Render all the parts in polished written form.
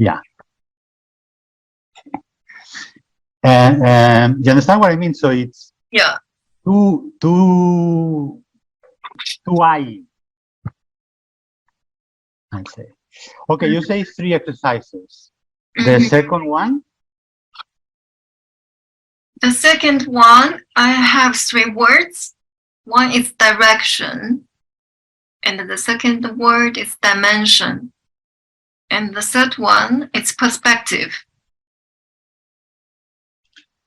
Yeah. And you understand what I mean? So it's Yeah. two I say. Okay, you say 3 exercises. The second one? The second one, I have 3 words. One is direction, and the second word is dimension, and the third one is perspective.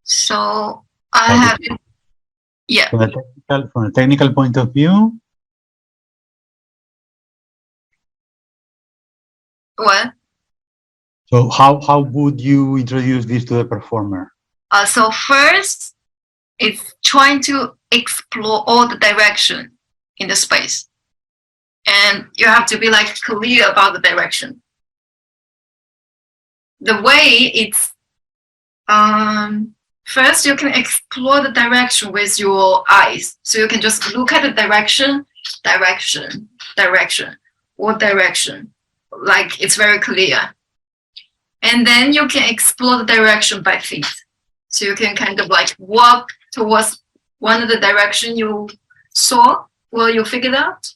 So I have, yeah. From a technical point of view? What? So how would you introduce this to the performer? So first, it's trying to explore all the direction in the space. And you have to be like clear about the direction. The way it's, first you can explore the direction with your eyes. So you can just look at the direction, or direction. Like it's very clear. And then you can explore the direction by feet. So you can kind of like walk towards one of the direction you saw or you figured out.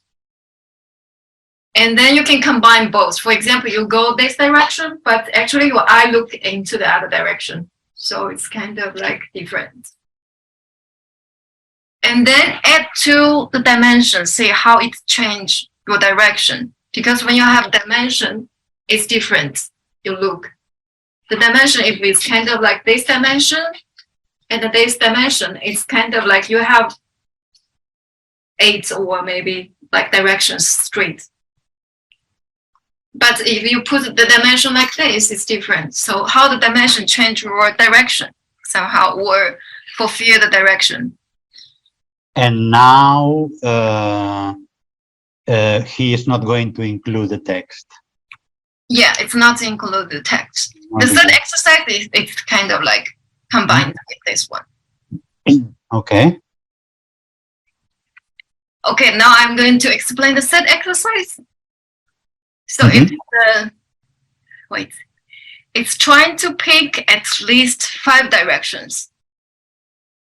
And then you can combine both. For example, you go this direction, but actually your eye look into the other direction. So it's kind of like different. And then add to the dimension, see how it changed your direction. Because when you have dimension, it's different. You look. The dimension, if it's kind of like this dimension, and this dimension, it's kind of like you have 8 or maybe like directions straight. But if you put the dimension like this, it's different. So how the dimension change your direction somehow or fulfill the direction. And now he is not going to include the text. Yeah, it's not to include the text. The third exercise is it's kind of like combined with this one. Okay. Okay, now I'm going to explain the third exercise. So it's it's trying to pick at least 5 directions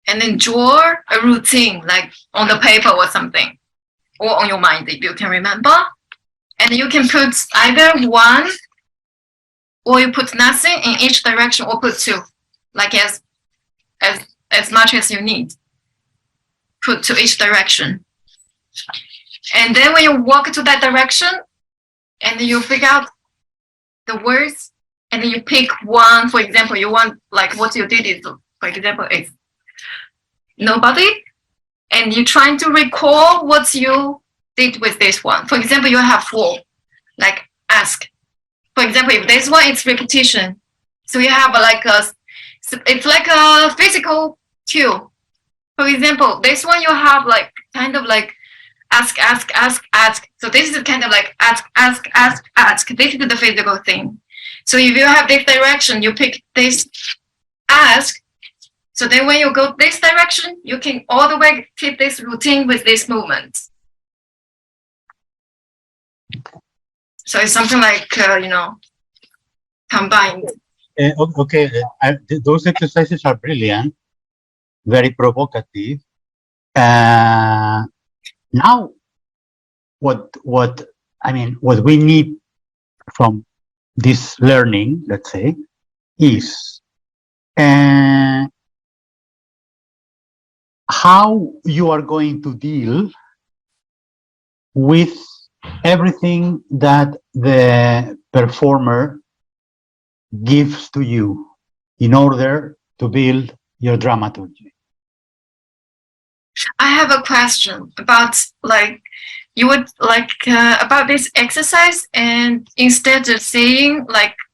and then draw a routine like on the paper or something, or on your mind if you can remember. And you can put either 1 or you put nothing in each direction, or put 2, like as much as you need. Put to each direction. And then when you walk to that direction, and you figure out the words, and then you pick 1. For example, you want like what you did is, for example, is nobody, and you're trying to recall what you did with this one. For example, you have 4, like ask. For example, if this one is repetition, so you have like it's like a physical cue. For example, this one you have like kind of like ask. So this is kind of like ask. This is the physical thing. So if you have this direction, you pick this ask. So then when you go this direction, you can all the way keep this routine with this movement. So it's something like, combined. Okay, those exercises are brilliant, very provocative. Now, what we need from this learning, let's say, is how you are going to deal with everything that the performer gives to you in order to build your dramaturgy. I have a question about you would about this exercise, and instead of saying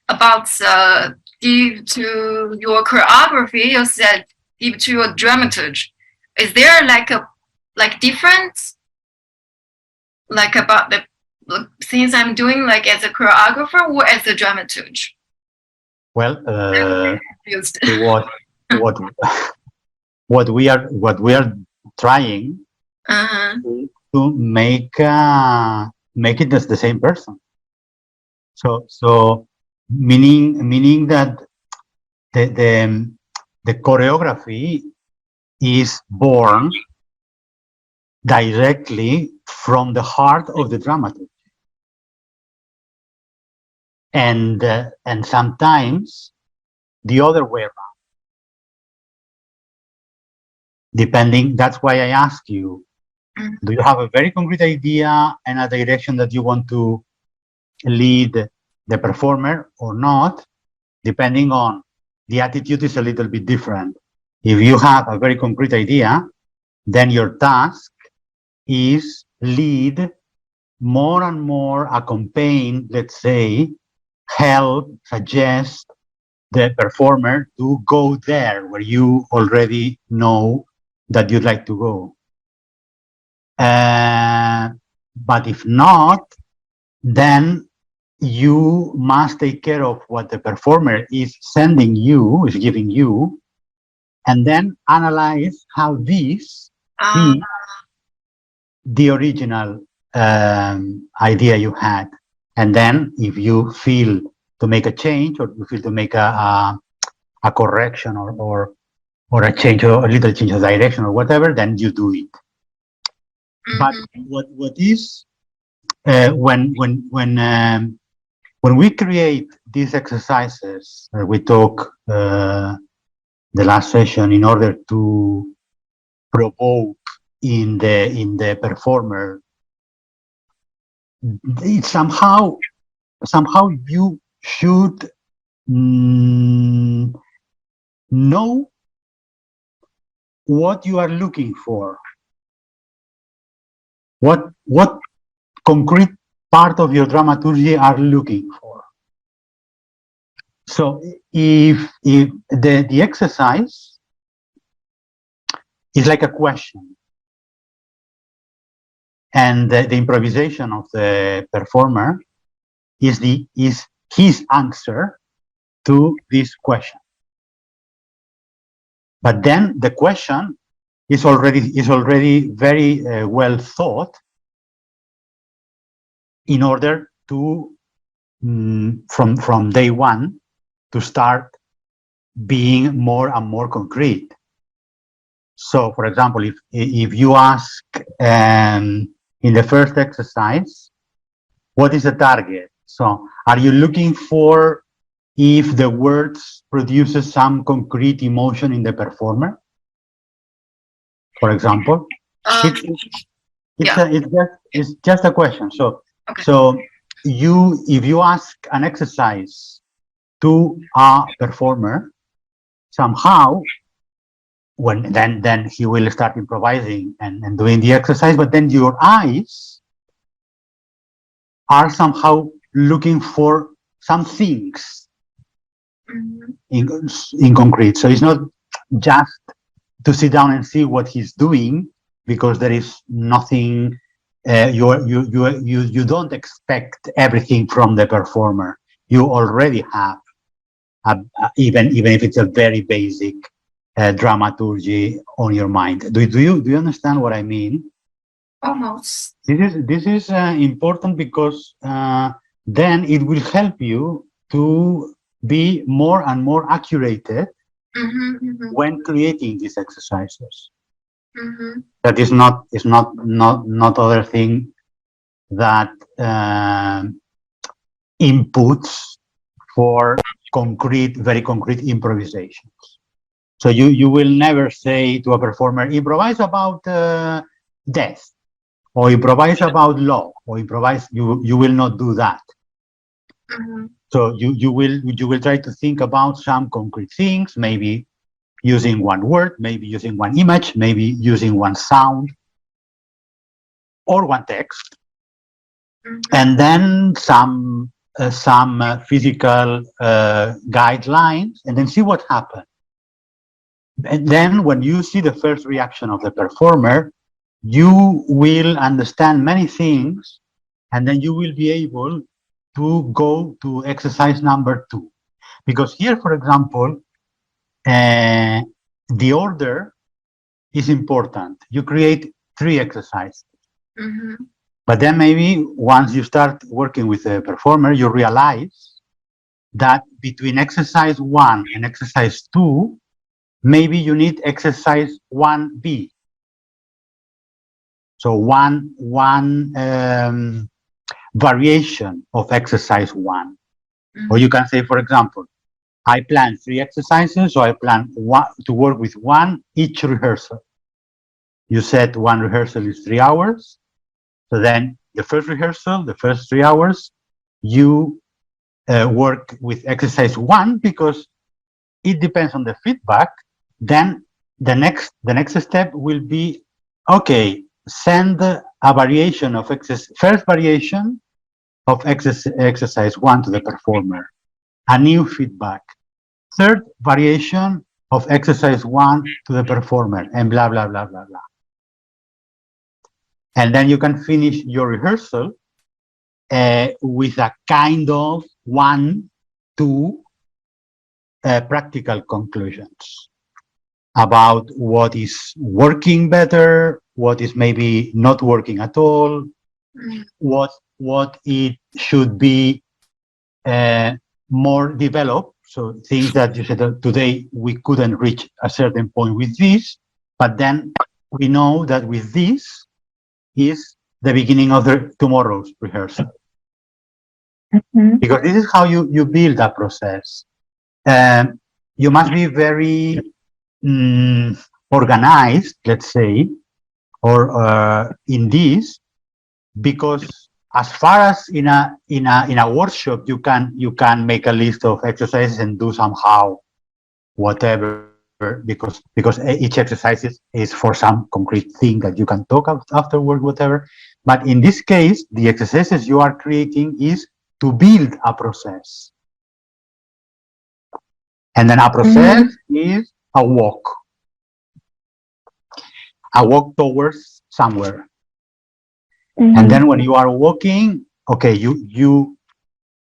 about give to your choreography, you said give to your dramaturgy. Is there a difference about the things I'm doing as a choreographer or as a dramaturge? Well, what we are trying to make it as the same person. So meaning that the choreography is born directly from the heart of the dramaturg. And sometimes the other way around. Depending, that's why I ask you, do you have a very concrete idea and a direction that you want to lead the performer or not? Depending on the attitude is a little bit different. If you have a very concrete idea, then your task is lead more and more, accompany, let's say, help, suggest the performer to go there where you already know that you'd like to go. But if not, then you must take care of what the performer is sending you, is giving you, and then analyze how this fits the original idea you had. And then if you feel to make a change, or you feel to make a correction or a change, or a little change of direction or whatever, then you do it. But what is when we create these exercises, we talk the last session, in order to provoke in the performer, it's somehow you should know what you are looking for. What concrete part of your dramaturgy are looking for. So if the exercise is like a question, and the improvisation of the performer is his answer to this question. But then the question is already very well thought, in order to from day one to start being more and more concrete. So, for example, if you ask in the first exercise, what is the target? So, are you looking for if the words produces some concrete emotion in the performer? For example, it's just a question. So, if you ask an exercise to a performer, somehow, then he will start improvising and doing the exercise, but then your eyes are somehow looking for some things in concrete. So it's not just to sit down and see what he's doing, because there is nothing. You don't expect everything from the performer. You already have even if it's a very basic dramaturgy on your mind. Do you understand what I mean? Almost. This is important, because then it will help you to be more and more accurate when creating these exercises. That is not other thing that inputs for very concrete improvisations. So you will never say to a performer, improvise about death, or improvise about love, or improvise. You will not do that. So you will try to think about some concrete things, maybe using one word, maybe using one image, maybe using one sound or one text, and then some physical guidelines, and then see what happens. And then when you see the first reaction of the performer, you will understand many things, and then you will be able to go to exercise number 2. Because here, for example, the order is important. You create 3 exercises. But then maybe once you start working with a performer, you realize that between exercise 1 and exercise 2, maybe you need exercise 1B. So one variation of exercise 1. Or you can say, for example, I plan 3 exercises, so I plan to work with 1 each rehearsal. You said 1 rehearsal is 3 hours. So then the first rehearsal, the first 3 hours, you work with exercise 1 because it depends on the feedback. Then the next step will be, okay, send a variation of first variation of exercise 1 to the performer, a new feedback. Third variation of exercise 1 to the performer, and blah, blah, blah, blah, blah. And then you can finish your rehearsal with a kind of 1, 2 practical conclusions about what is working better, what is maybe not working at all, what it should be more developed. So things that you said today we couldn't reach a certain point with this, but then we know that with this is the beginning of the tomorrow's rehearsal. Because this is how you build a process. You must be very organized, let's say, or in this, because as far as in a workshop you can make a list of exercises and do somehow whatever, because each exercise is for some concrete thing that you can talk afterward, whatever. But in this case, the exercises you are creating is to build a process. And then a process is a walk towards somewhere. And then when you are walking, okay, you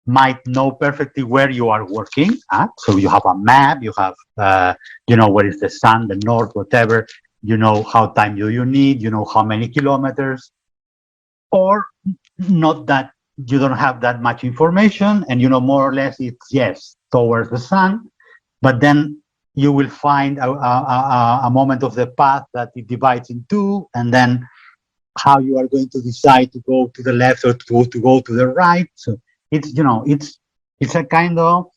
might know perfectly where you are working at. So you have a map, you have, you know, where is the sun, the north, whatever, you know how time you need, you know how many kilometers, or not that you don't have that much information and you know more or less it's yes, towards the sun, but then you will find a moment of the path that it divides in two, and then how you are going to decide to go to the left or to go to the right. So it's, you know, it's a kind of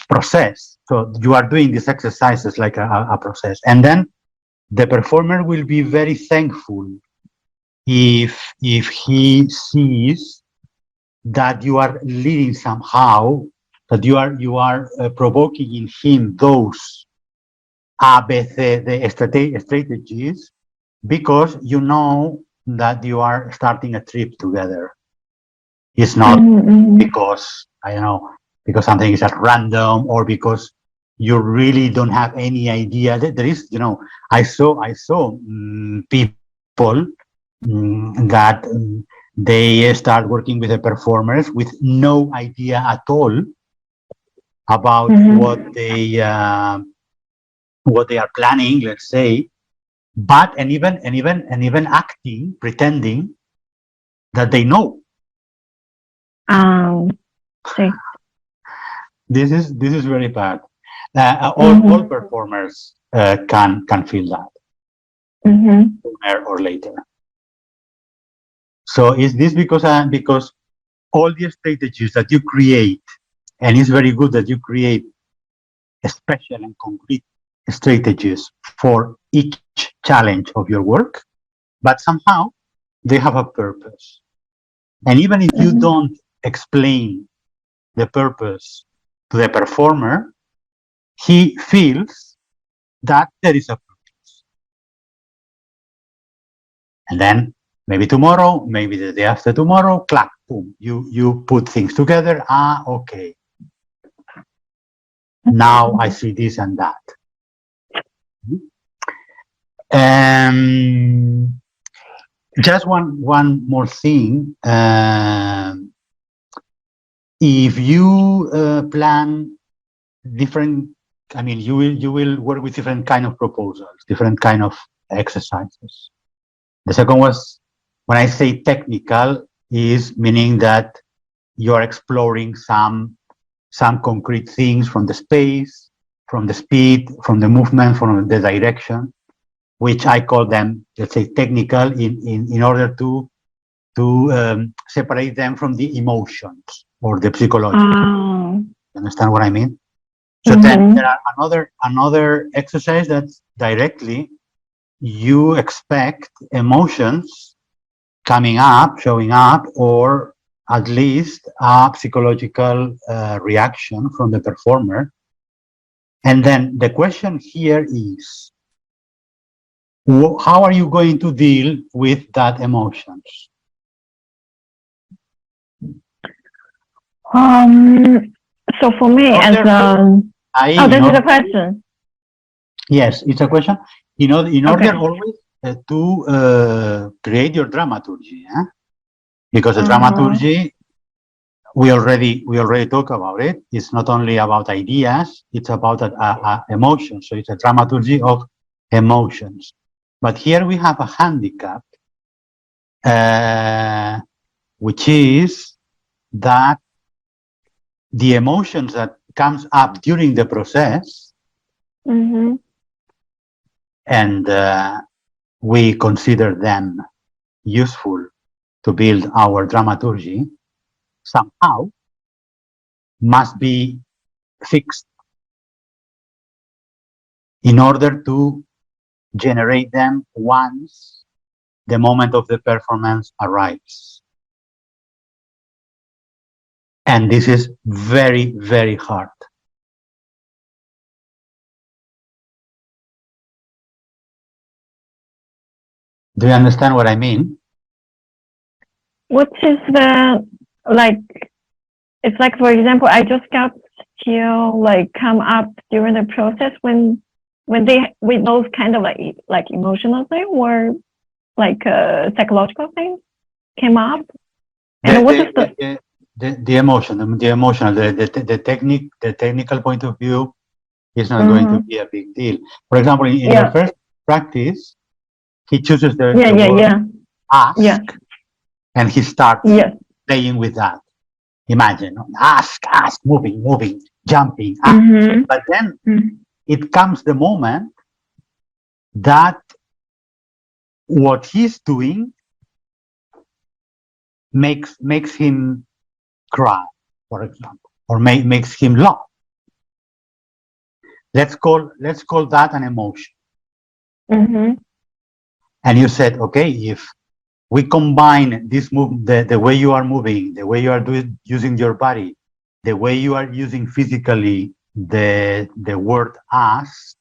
process. So you are doing these exercises like a process, and then the performer will be very thankful if he sees that you are leading somehow, that you are provoking in him those the strategies, because you know that you are starting a trip together. It's not because, I don't know, because something is at random or because you really don't have any idea. There is, you know, I saw people that they start working with the performers with no idea at all about what they are planning, let's say, but and even acting, pretending that they know. Sí. This is very bad. All performers can feel that sooner or later. So is this because all the strategies that you create, and it's very good that you create special and concrete strategies for each challenge of your work, but somehow they have a purpose. And even if you don't explain the purpose to the performer, he feels that there is a purpose. And then maybe tomorrow, maybe the day after tomorrow, clap, boom, you put things together. Okay. Now I see this and that. Just one more thing. If you plan different, I mean, you will work with different kind of proposals, different kind of exercises. The second was, when I say technical, is meaning that you're exploring some concrete things from the space, from the speed, from the movement, from the direction, which I call them, let's say, technical in order to separate them from the emotions or the psychological. Oh. You understand what I mean? So then there are another exercise that's directly you expect emotions coming up, showing up, or at least a psychological reaction from the performer. And then the question here is, how are you going to deal with that emotions? So for me, as this is a question. Yes, it's a question. In order Okay. always to create your dramaturgy, because the dramaturgy, we already talked about it. It's not only about ideas; it's about emotions. So it's a dramaturgy of emotions. But here we have a handicap, which is that the emotions that comes up during the process, and we consider them useful to build our dramaturgy, somehow must be fixed in order to generate them once the moment of the performance arrives. And this is very, very hard. Do you understand what I mean? What is the, like, it's like, for example, I just got to like come up during the process when they, with those kind of like emotional thing or like psychological thing came up. And what is the emotion, the emotional, the technical point of view is not going to be a big deal. For example, in your first practice, he chooses the word ask, and he starts playing with that. Imagine, ask, moving, jumping. But then it comes the moment that what he's doing makes him cry, for example, or makes him laugh. Let's call that an emotion. And you said, okay, if we combine this move, the way you are moving, the way you are using your body, the way you are using physically the word ask,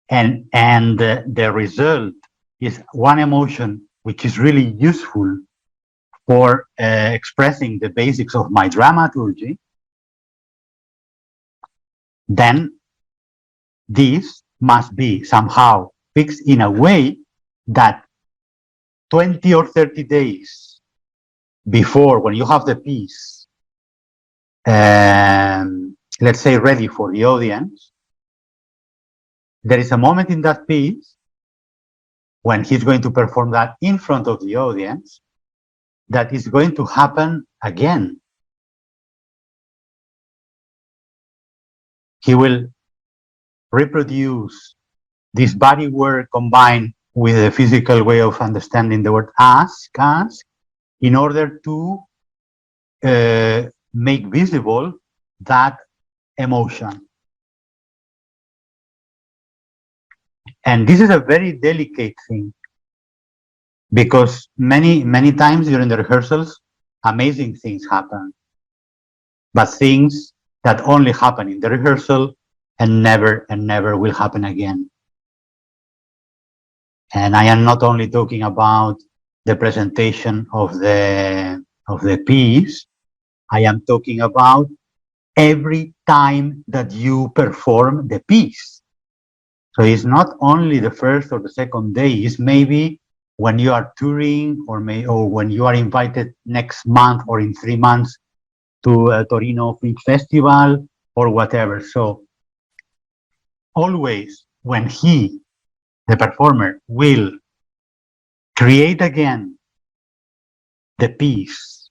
and the result is one emotion which is really useful for expressing the basics of my dramaturgy, then this must be somehow fixed in a way that 20 or 30 days before, when you have the piece, let's say ready for the audience, there is a moment in that piece when he's going to perform that in front of the audience that is going to happen again. He will reproduce this body work combined with a physical way of understanding the word ask, in order to make visible that emotion. And this is a very delicate thing, because many times during the rehearsals, amazing things happen, but things that only happen in the rehearsal and never will happen again. And I am not only talking about the presentation of the piece, I am talking about every time that you perform the piece. So it's not only the first or the second day, it's maybe when you are touring, or when you are invited next month or in 3 months to a Torino Film Festival or whatever. So always when the performer, will create again the piece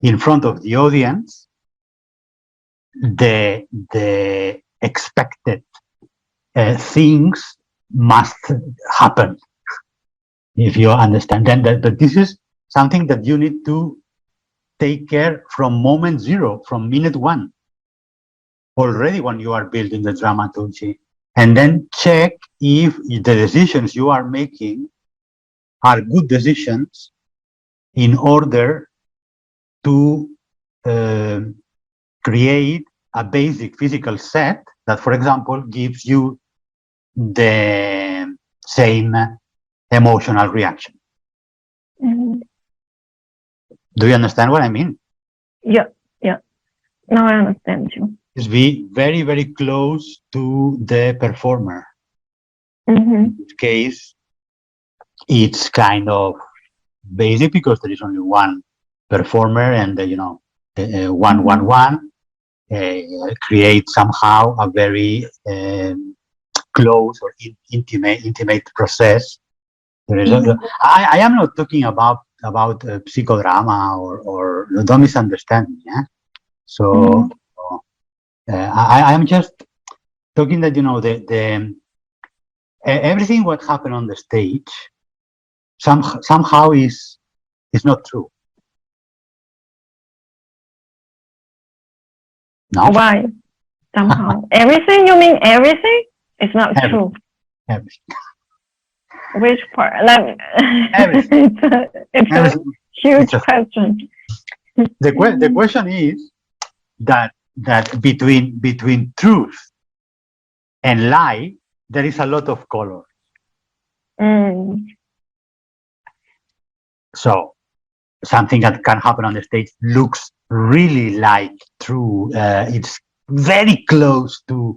in front of the audience, the expected things must happen. If you understand that, but this is something that you need to take care from moment zero, from minute one, already when you are building the dramaturgy, and then check if the decisions you are making are good decisions in order to create a basic physical set that, for example, gives you the same emotional reaction. Mhm. Do you understand what I mean? Yeah. Now I understand you. Is be very, very close to the performer. Mm-hmm. In this case, it's kind of basic because there is only one performer, and one create somehow a very close or intimate process. There is I am not talking about psychodrama or don't misunderstand me. Yeah? So I am just talking that everything what happened on the stage somehow is not true. No. Why? Somehow. Everything? You mean everything? It's not true. Everything. Which part? Everything. It's a huge question. The question is that between truth and lie, there is a lot of color. So something that can happen on the stage looks really like true. It's very close to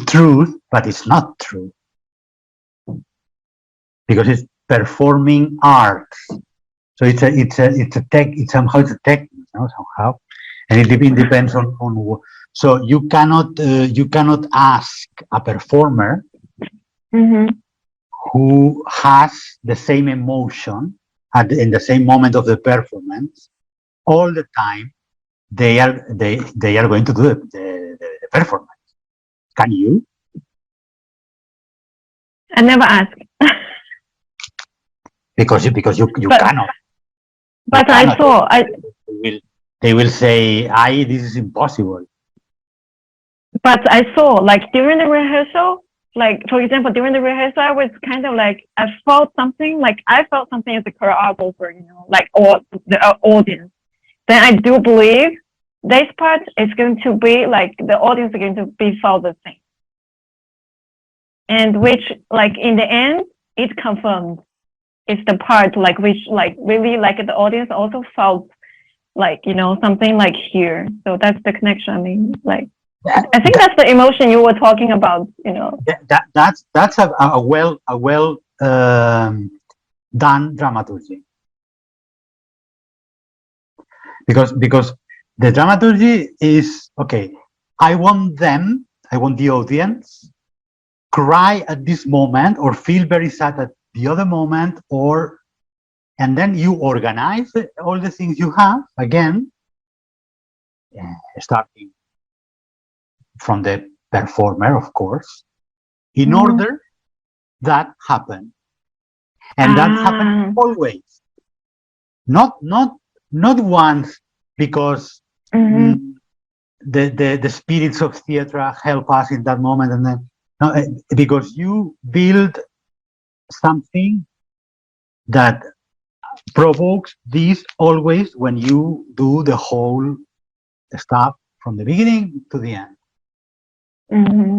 truth, but it's not true because it's performing art. So it's somehow a technique, somehow, and it depends on. So you cannot ask a performer who has the same emotion in the same moment of the performance all the time. They are going to do the performance. Can you? I never asked. Because you cannot. But I saw. They will say, this is impossible. But I saw, like, during the rehearsal, like, for example, during the rehearsal, I was kind of like, I felt something as a choreographer, like, or the audience. Then I do believe this part is going to be, like, the audience is going to be felt the same. And which, like, in the end, it confirmed. It's the part, like, which, like, really, like, the audience also felt, like, something like here. So that's the connection. I mean, like, I think that's the emotion you were talking about, That's a well done dramaturgy. Because the dramaturgy is, okay, I want the audience cry at this moment or feel very sad at the other moment, and then you organize all the things you have again, starting from the performer, of course, in order that happen. And that happens always. Not once because the spirits of theater help us in that moment, and then because you build something that provokes this always when you do the whole stuff from the beginning to the end.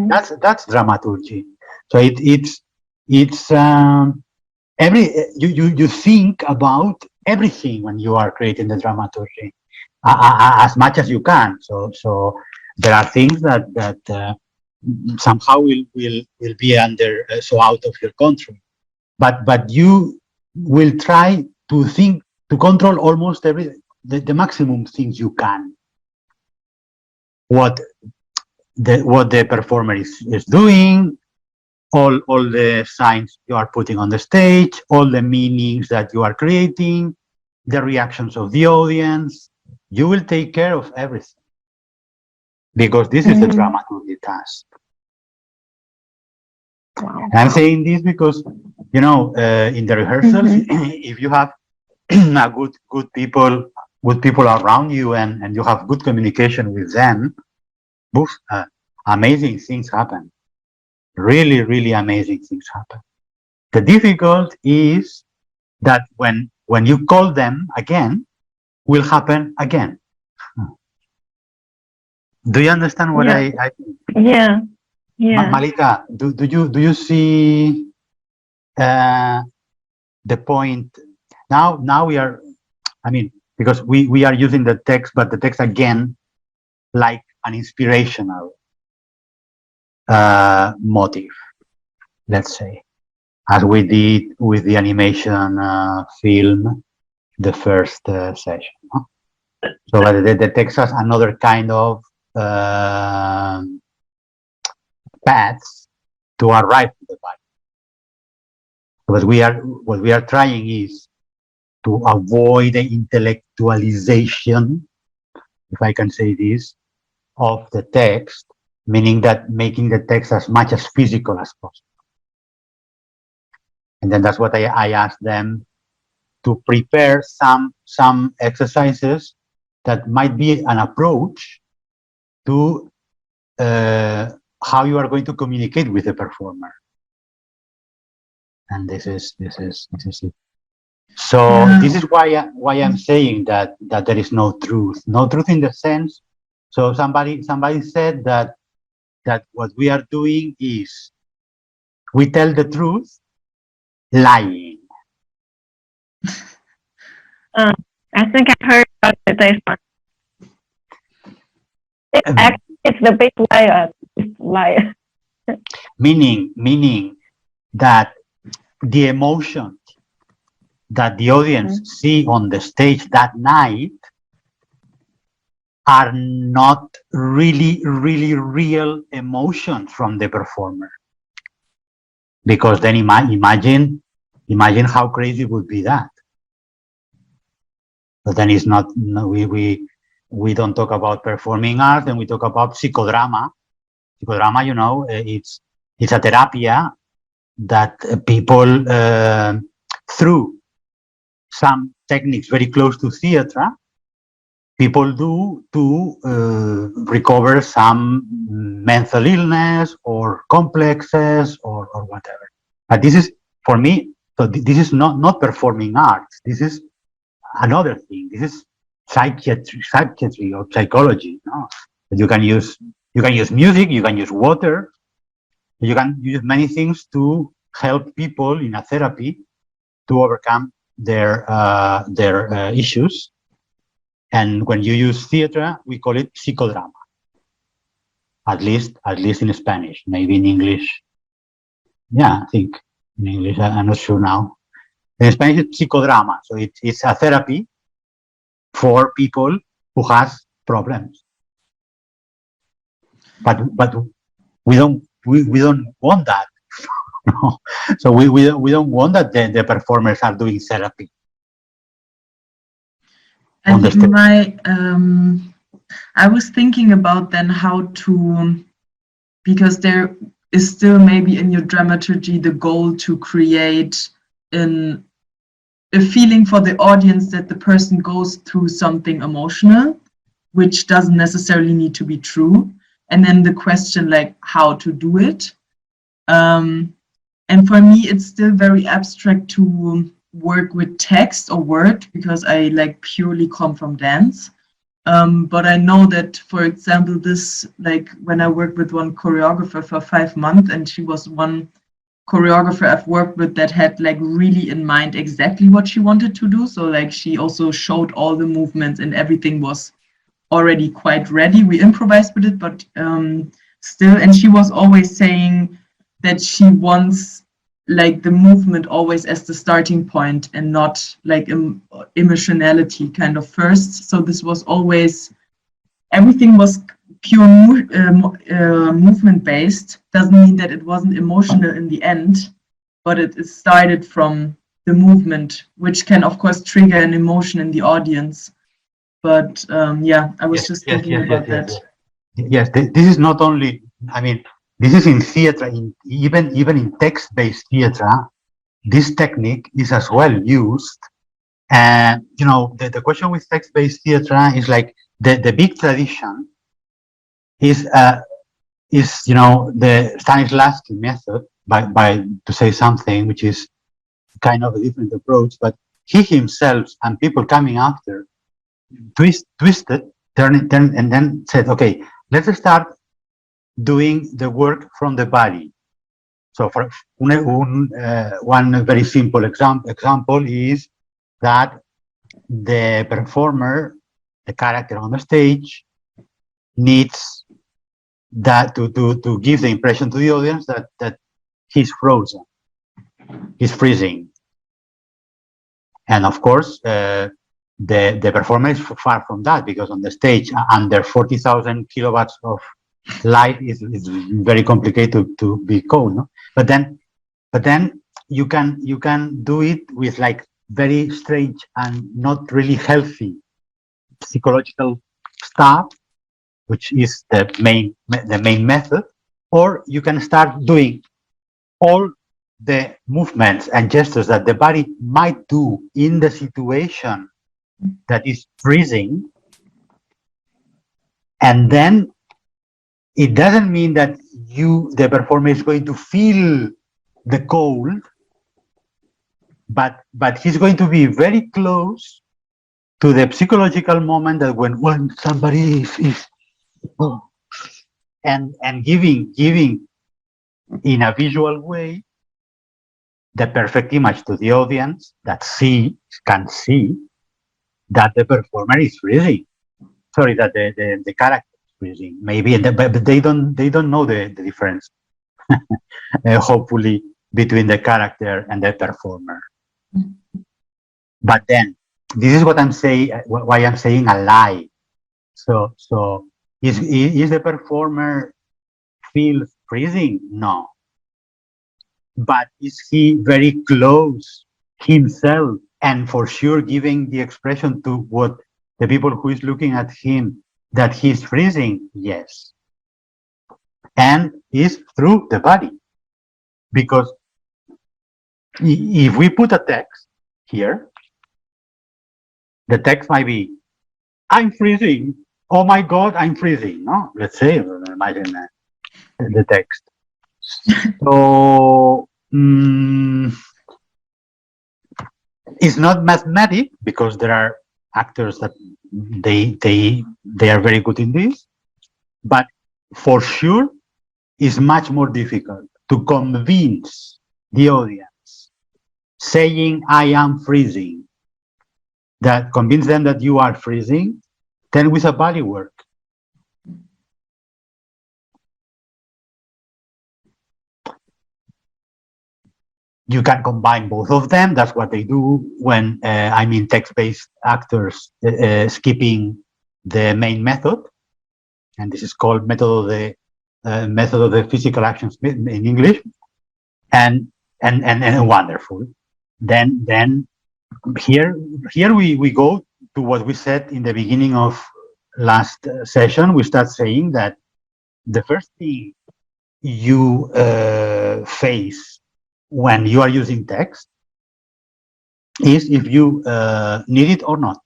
That's dramaturgy. So it's you think about everything when you are creating the dramaturgy as much as you can. So there are things that somehow will be under out of your control, but you will try to control almost the maximum things you can. What the performer is doing, all the signs you are putting on the stage, all the meanings that you are creating, the reactions of the audience, you will take care of everything, because this is the dramaturgy task. Wow. And I'm saying this because, you know, in the rehearsals, if you have good people around you, and you have good communication with them, amazing things happen. Really, really amazing things happen. The difficult is that when you call them again, will happen again. Do you understand what Yeah. I Yeah. Yeah. Malika, do you see the point? Now we are, I mean, because we are using the text, but the text again, like an inspirational motive, let's say, as we did with the animation film, the first session. Huh? So the text has another kind of paths to arrive to the body. What we are trying is to avoid the intellectualization, if I can say this, of the text, meaning that making the text as much as physical as possible. And then that's what I asked them to prepare some exercises that might be an approach to how you are going to communicate with the performer. And this is it. So this is why I'm saying that there is no truth in the sense. So somebody said that what we are doing is we tell the truth lying. I think I heard about this one. It's the big liar. Liar. Meaning that the emotions that the audience see on the stage that night are not really real emotions from the performer. Because then imagine how crazy would be that. But then it's not, no, we don't talk about performing art, and we talk about psychodrama. Psychodrama, you know, it's a therapia that people through some techniques very close to theater, people do to recover some mental illness or complexes or whatever. But this is, for me, so this is not performing arts. This is another thing. This is psychiatry or psychology. No? You can use music, you can use water, you can use many things to help people in a therapy to overcome their issues. And when you use theater, we call it psychodrama. At least in Spanish. Maybe in English. Yeah, I think in English. I'm not sure now. In Spanish, it's psychodrama. So it's a therapy for people who has problems. But we don't want that. No. So we don't want that the performers are doing therapy. And I was thinking about then how to, because there is still maybe in your dramaturgy the goal to create a feeling for the audience that the person goes through something emotional, which doesn't necessarily need to be true. And then the question like how to do it. And for me, it's still very abstract to work with text or word because I like purely come from dance. But I know that, for example, this, like when I worked with one choreographer for 5 months, and she was one choreographer I've worked with that had like really in mind exactly what she wanted to do. So like she also showed all the movements and everything was already quite ready. We improvised with it, but still, and she was always saying that she wants like the movement always as the starting point and not like emotionality kind of first. So this was always, everything was pure movement based. Doesn't mean that it wasn't emotional in the end, but it started from the movement, which can of course trigger an emotion in the audience. But yeah, I was Yes, just yes, thinking yes, about yes, that. yes. This is not only, I mean, this is in theater, even in text-based theater, this technique is as well used. And, you know, the question with text-based theater is like the big tradition is, you know, the Stanislavski method, by to say something, which is kind of a different approach, but he himself and people coming after twisted, turn, and then said, okay, let's start doing the work from the body. So for one very simple example is that the performer, the character on the stage, needs that to give the impression to the audience that he's frozen, he's freezing. And of course, the performer is far from that, because on the stage, under 40,000 kilowatts of light is very complicated to be cold. No? But then you can do it with like very strange and not really healthy psychological stuff, which is the main method, or you can start doing all the movements and gestures that the body might do in the situation that is freezing, and then it doesn't mean that the performer is going to feel the cold, but he's going to be very close to the psychological moment that when somebody is and giving in a visual way the perfect image to the audience that can see that the performer is freezing. Sorry, that the character is freezing. Maybe, but they don't know the difference. Hopefully, between the character and the performer. But then, this is what I'm saying. Why I'm saying a lie. So is the performer feel freezing? No. But is he very close himself, and for sure giving the expression to what the people who is looking at him that he's freezing? Yes. And is through the body. Because if we put a text here, the text might be, I'm freezing. Oh my God, I'm freezing. No, let's say, imagine the text. So it's not mathematic, because there are actors that they are very good in this, but for sure it's much more difficult to convince the audience saying I am freezing, that convince them that you are freezing, than with a body work. You can combine both of them. That's what they do when I mean text-based actors skipping the main method, and this is called method of the physical actions in English, and wonderful. Then here we go to what we said in the beginning of last session. We start saying that the first thing you face when you are using text is if you need it or not.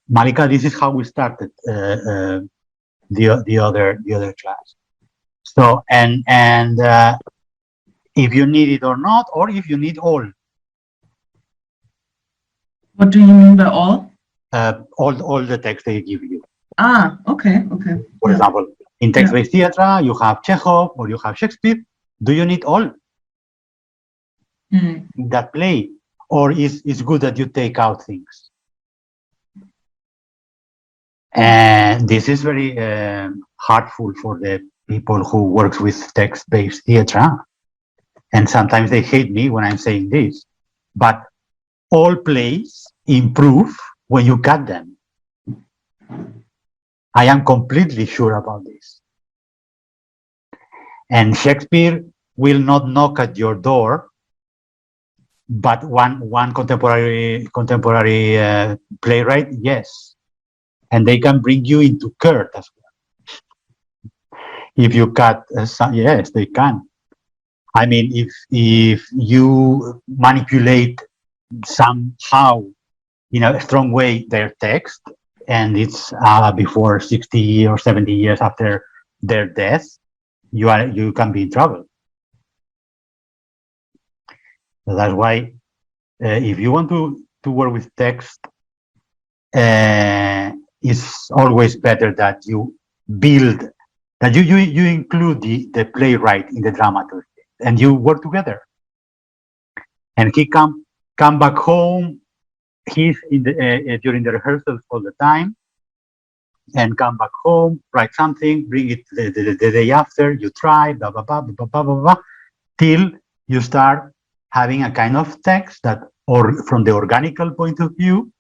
Malika, this is how we started the other class. So and if you need it or not, or if you need all. What do you mean by all? All the text they give you. Ah, okay. For example, in text-based theater, you have Chekhov or you have Shakespeare. Do you need all in that play, or is it's good that you take out things? And this is very hurtful for the people who works with text-based theater, and sometimes they hate me when I'm saying this. But all plays improve when you cut them. I am completely sure about this. And Shakespeare will not knock at your door but one contemporary playwright, yes, and they can bring you into Kurt as well. If you cut, yes, they can. I mean, if you manipulate somehow in a strong way their text, and it's before 60 or 70 years after their death, you can be in trouble. So that's why if you want to work with text, it's always better that you build, that you include the playwright in the dramaturgy, and you work together. And he come back home. He's in the during the rehearsals all the time, and come back home, write something, bring it the day after. You try, blah blah blah blah blah blah blah, till you start having a kind of text that, or from the organical point of view,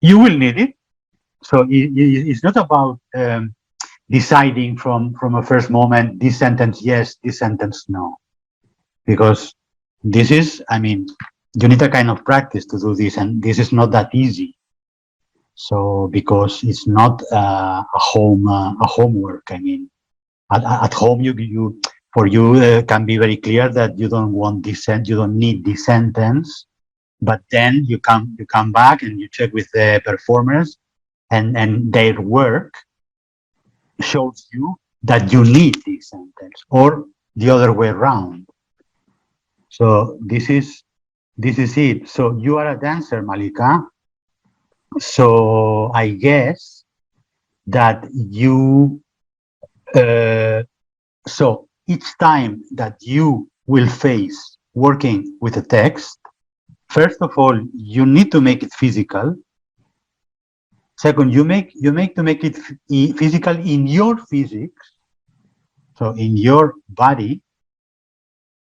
you will need it. So it's not about deciding from a first moment, this sentence yes, this sentence no, because this is, I mean, you need a kind of practice to do this, and this is not that easy. So because it's not a homework. I mean, at home you can be very clear that you don't want this you don't need this sentence, but then you come back and you check with the performers, and their work shows you that you need this sentence, or the other way around. So this is it. So you are a dancer, Malika. So I guess that you, so each time that you will face working with a text, first of all, you need to make it physical. Second, you make to make it physical in your physics, so in your body,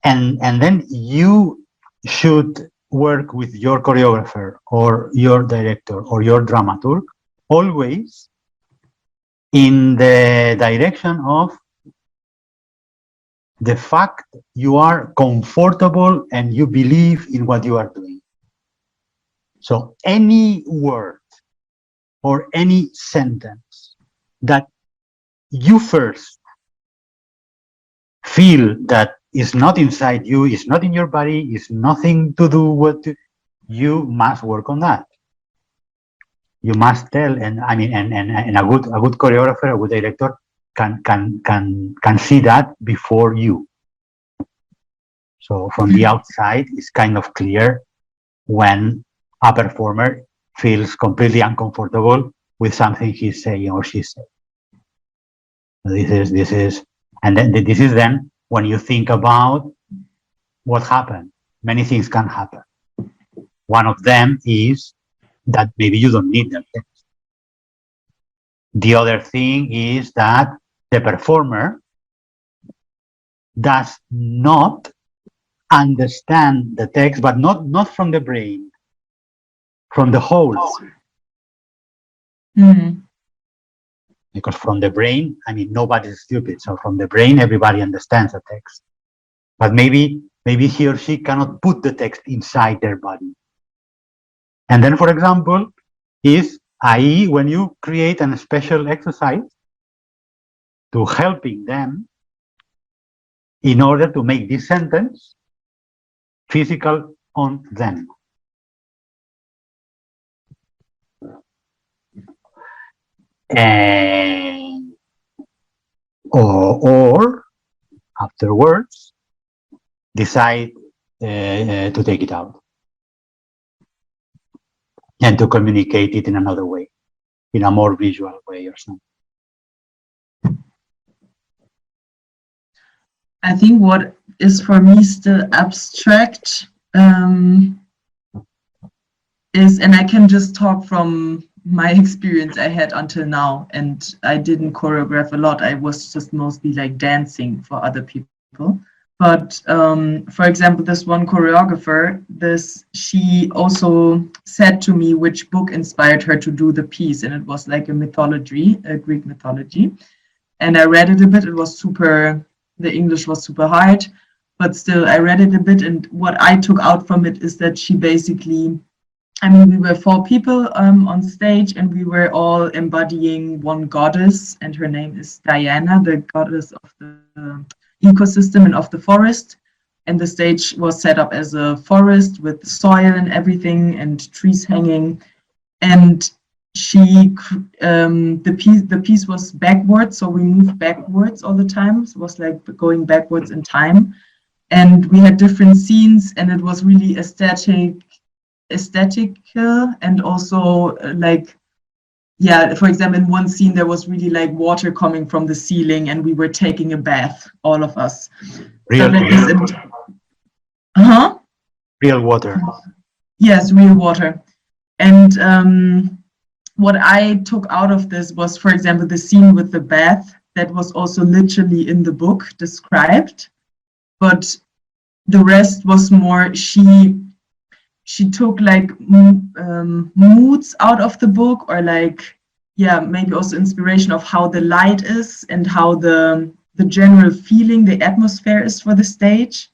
and then you should work with your choreographer or your director or your dramaturg, always in the direction of the fact you are comfortable and you believe in what you are doing. So any word or any sentence that you first feel that is not inside you, is not in your body, is nothing to do with you, must work on that. You must tell, and I mean, and a good choreographer, a good director can see that before you. So from the outside, it's kind of clear when a performer feels completely uncomfortable with something he's saying or she's saying. This is, and then this is then when you think about what happened. Many things can happen. One of them is that maybe you don't need that text. The other thing is that the performer does not understand the text, but not from the brain, from the whole. Mm-hmm. Because from the brain, I mean, nobody's stupid. So from the brain, everybody understands the text. But maybe he or she cannot put the text inside their body. And then, for example, is i.e. when you create a special exercise to helping them in order to make this sentence physical on them. And or afterwards decide to take it out and to communicate it in another way, in a more visual way or something. I think what is for me still abstract is, and I can just talk from my experience I had until now, and I didn't choreograph a lot. I was just mostly like dancing for other people. But for example, this one choreographer, she also said to me which book inspired her to do the piece, and it was like a mythology, a Greek mythology. And I read it a bit. It was the English was super hard, but still I read it a bit, and what I took out from it is that she basically, I mean, we were 4 people on stage, and we were all embodying one goddess, and her name is Diana, the goddess of the ecosystem and of the forest. And the stage was set up as a forest with soil and everything and trees hanging. And the piece was backwards, so we moved backwards all the time. So it was like going backwards in time. And we had different scenes, and it was really aesthetical, and also like, yeah, for example, in one scene there was really like water coming from the ceiling, and we were taking a bath, all of us. Real, real water. Yes, real water. And what I took out of this was, for example, the scene with the bath that was also literally in the book described, but the rest was more, she took like moods out of the book, or like, yeah, maybe also inspiration of how the light is and how the general feeling, the atmosphere is for the stage,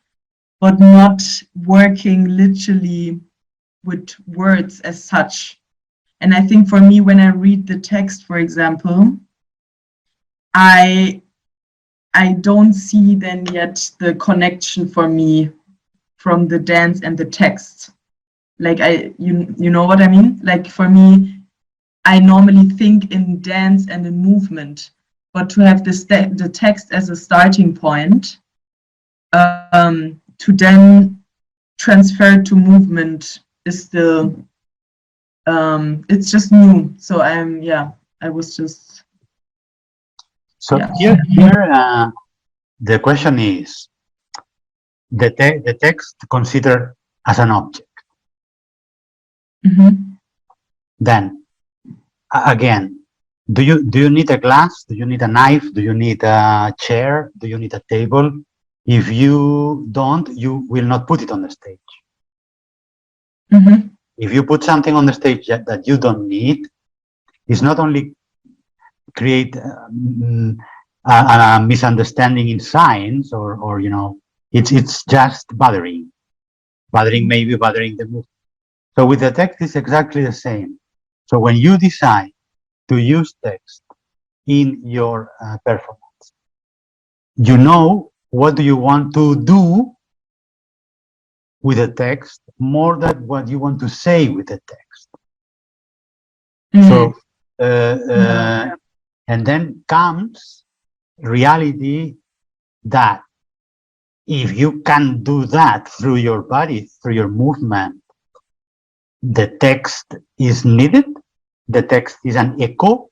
but not working literally with words as such. And I think for me, when I read the text, for example, I don't see then yet the connection for me from the dance and the text. Like you know what I mean? Like for me, I normally think in dance and in movement, but to have the text as a starting point, to then transfer to movement is still, it's just new. So I was just. So Yeah. here the question is, the text considered as an object. Mm-hmm. Then again, do you need a glass? Do you need a knife? Do you need a chair? Do you need a table? If you don't, you will not put it on the stage. Mm-hmm. If you put something on the stage that you don't need, it's not only create a misunderstanding in science, or you know, it's just bothering maybe bothering the movement. So with the text, it's exactly the same. So when you decide to use text in your performance, you know what do you want to do with the text more than what you want to say with the text. Mm-hmm. So and then comes reality that if you can do that through your body, through your movement, the text is needed. The text is an echo.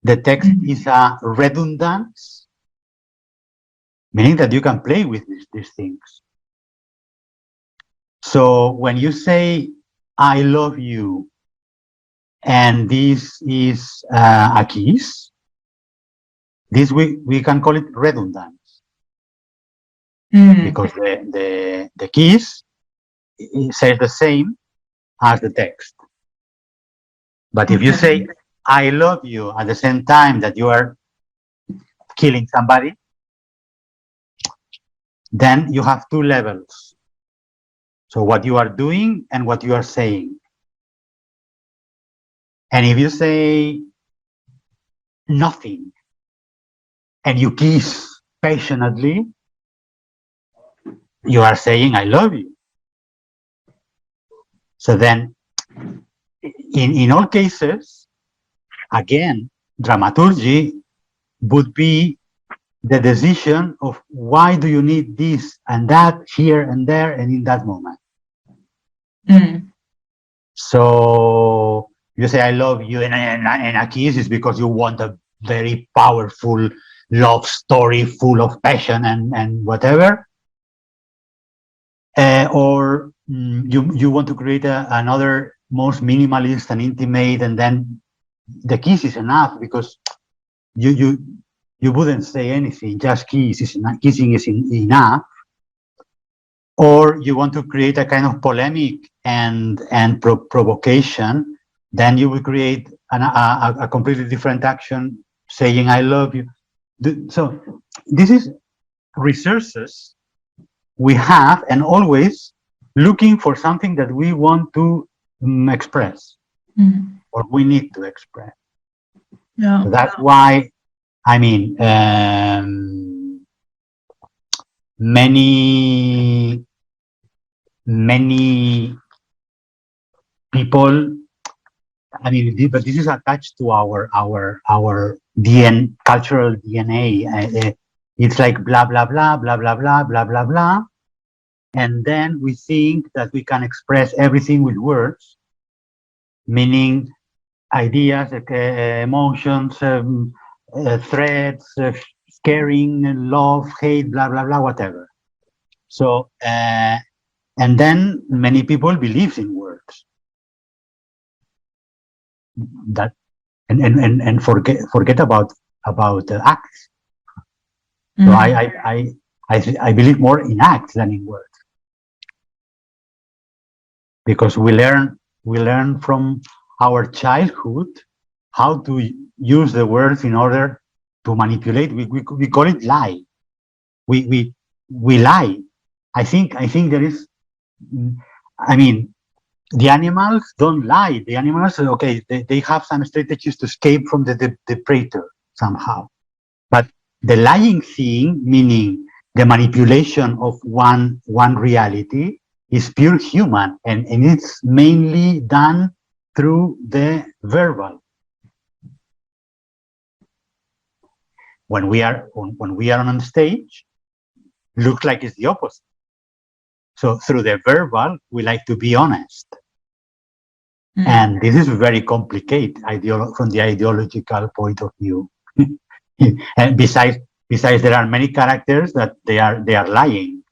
The text is a redundance, meaning that you can play with these things. So when you say, I love you, and this is a kiss, this we can call it redundance. Because the kiss says the same as the text. But if you say, I love you at the same time that you are killing somebody, then you have 2 levels. So what you are doing and what you are saying. And if you say nothing and you kiss passionately, you are saying, I love you. So then, in all cases, again, dramaturgy would be the decision of why do you need this and that here and there and in that moment. So you say, I love you, and a kiss is because you want a very powerful love story full of passion and whatever. Or you want to create another most minimalist and intimate, and then the kiss is enough because you wouldn't say anything, just kissing is enough. Or you want to create a kind of polemic and provocation, then you will create a completely different action saying I love you. So this is resources we have and always looking for something that we want to express or we need to express. Yeah. So that's why, I mean, many people, I mean, but this is attached to our cultural DNA. It's like blah, blah, blah, blah, blah, blah, blah, blah, blah. And then we think that we can express everything with words, meaning ideas, emotions, threats, caring, love, hate, blah, blah, blah, whatever. So, and then many people believe in words. That and forget about acts. So I believe more in acts than in words, because we learn from our childhood how to use the words in order to manipulate. We call it lie. We lie. I think there is. I mean, the animals don't lie. The animals, okay, they have some strategies to escape from the predator somehow. But the lying thing, meaning the manipulation of one reality, is pure human, and it's mainly done through the verbal. When we are on stage, looks like it's the opposite. So through the verbal, we like to be honest. And this is very complicated from the ideological point of view. And besides, there are many characters that they are lying.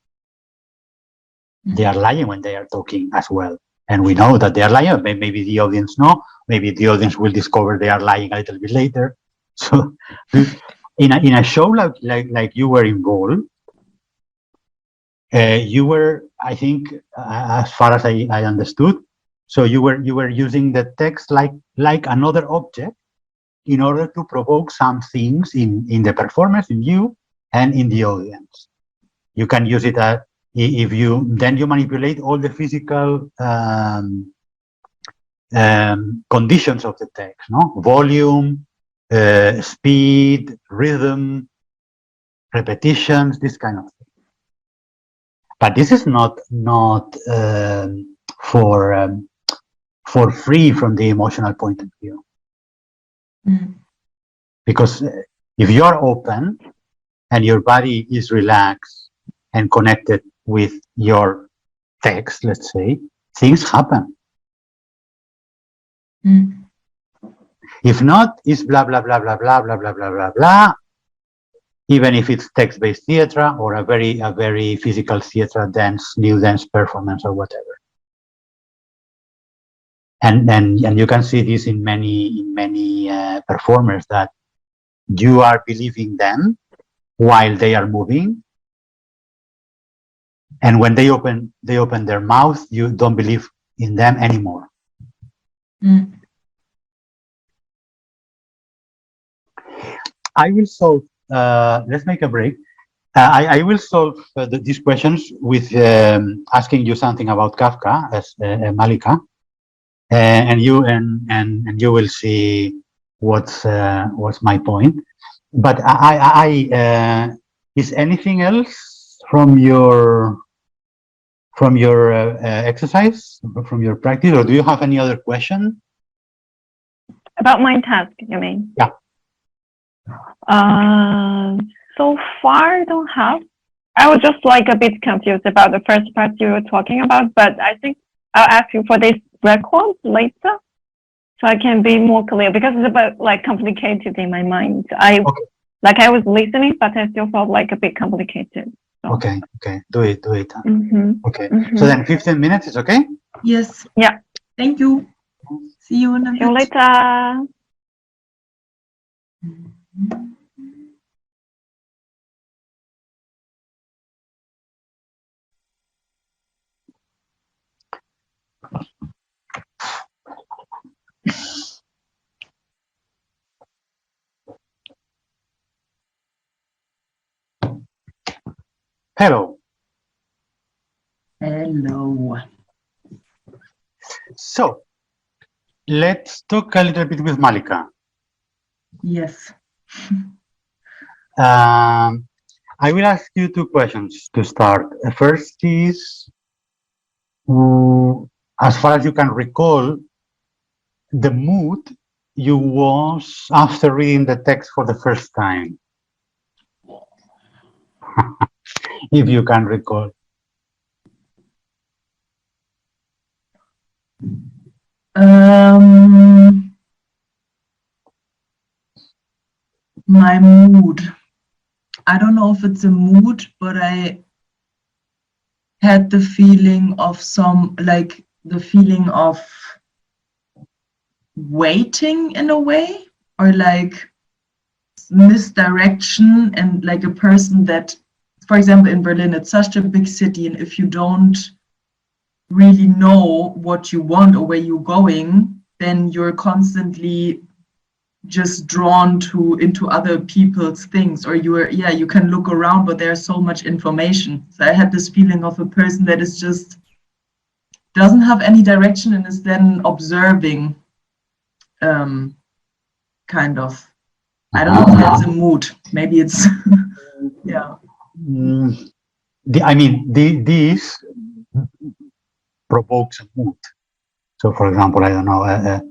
They are lying when they are talking as well, and we know that they are lying. Maybe the audience know. Maybe the audience will discover they are lying a little bit later. So, in a show like you were involved, you were, I think, as far as I understood, so you were using the text like another object in order to provoke some things in the performance, in you and in the audience. You can use it if you manipulate all the physical conditions of the text, no? Volume, speed, rhythm, repetitions, this kind of thing. But this is not for free from the emotional point of view. Because if you are open and your body is relaxed and connected with your text, let's say, things happen. If not, it's blah, blah, blah, blah, blah, blah, blah, blah, blah, blah. Even if it's text-based theater or a very physical theater, new dance performance or whatever. And you can see this in many performers, that you are believing them while they are moving, and when they open their mouth, you don't believe in them anymore. I will solve. Let's make a break. I will solve these questions with asking you something about Kafka, as Malika, and you will see what's my point. But is anything else from your exercise, from your practice, or do you have any other question? About my task, you mean? Yeah. So far, I don't have. I was just like a bit confused about the first part you were talking about, but I think I'll ask you for this record later, so I can be more clear, because it's about like complicated in my mind. I was listening, but I still felt like a bit complicated. So. Okay, do it. Okay, so then 15 minutes is okay? Yes. Yeah. Thank you. See you in a bit. See you later. Hello. So let's talk a little bit with Malika. Yes. I will ask you two questions to start. First is, as far as you can recall, the mood you was after reading the text for the first time, if you can recall. My mood. I don't know if it's a mood, but I had the feeling of the feeling of waiting in a way, or like misdirection, and like a person that, for example, in Berlin, it's such a big city, and if you don't really know what you want or where you're going, then you're constantly just drawn into other people's things, or you can look around, but there's so much information. So I had this feeling of a person that is just doesn't have any direction and is then observing, kind of. I don't know if that's a mood. Maybe it's yeah. This provokes a mood. So, for example, I don't know, a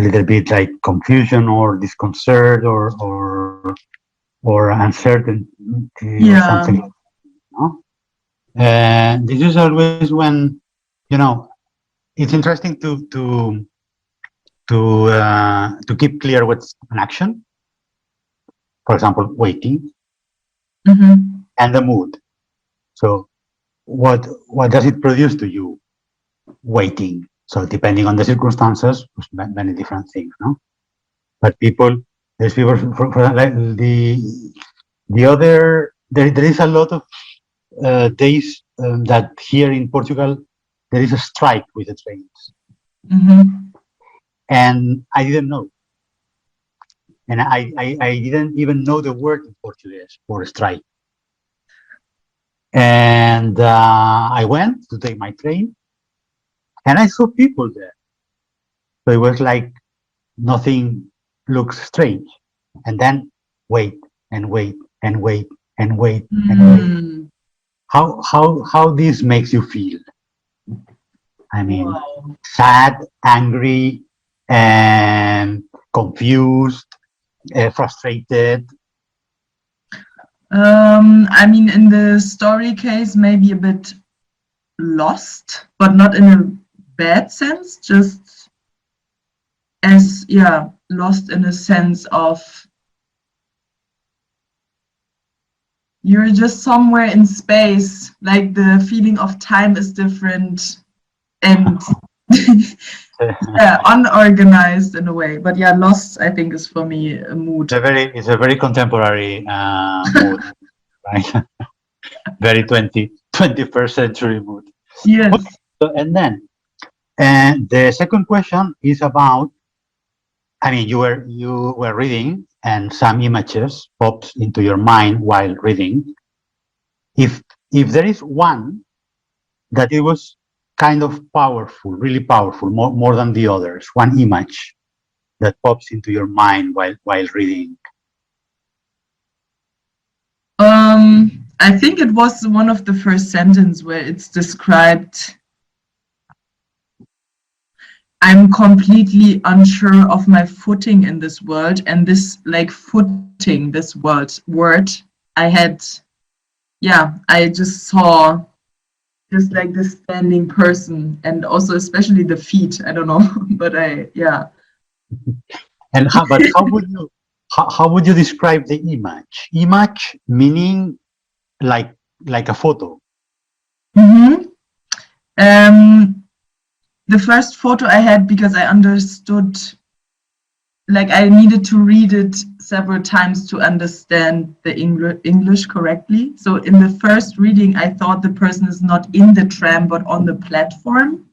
little bit like confusion or disconcert or uncertainty or something like that. No? This is always when, it's interesting to keep clear what's an action. For example, waiting, and the mood. So what does it produce to you? Waiting. So depending on the circumstances, many different things, no? But there's people for like the other. There is a lot of days that here in Portugal there is a strike with the trains, and I didn't know, and I didn't even know the word in Portuguese for strike, and I went to take my train. And I saw people there. So it was like nothing looks strange. And then wait and wait and wait and wait and wait. How this makes you feel? I mean, sad, angry, and confused, frustrated. I mean, in the story case, maybe a bit lost, but not in a bad sense, just as lost in a sense of you're just somewhere in space, like the feeling of time is different and unorganized in a way. But lost, I think, is for me a mood. It's a very contemporary mood, right? Very 21st century mood. Yes. And then the second question is about, I mean, you were reading and some images popped into your mind while reading. If there is one that it was kind of powerful, really powerful, more than the others, one image that pops into your mind while reading. I think it was one of the first sentences where it's described, I'm completely unsure of my footing in this world, and this like footing, this word I just saw just like this standing person, and also especially the feet. I don't know, but And how would you describe the image? Image meaning like a photo. The first photo I had, because I understood, like I needed to read it several times to understand the English correctly. So in the first reading, I thought the person is not in the tram, but on the platform,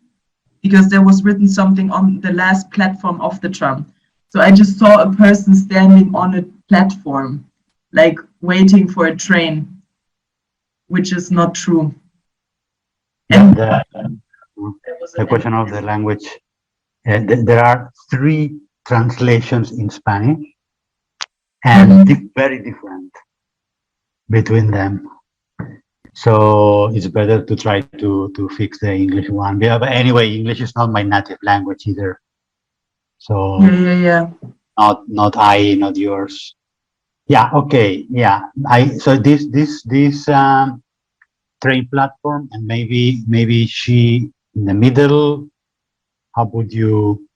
because there was written something on the last platform of the tram. So I just saw a person standing on a platform, like waiting for a train, which is not true. And There was the an question of the language. There are 3 translations in Spanish, and very different between them. So it's better to try to fix the English one. Yeah, but anyway, English is not my native language either. So Yeah. not yours. Yeah. Okay. Yeah. So this train platform, and maybe she in the middle. How would you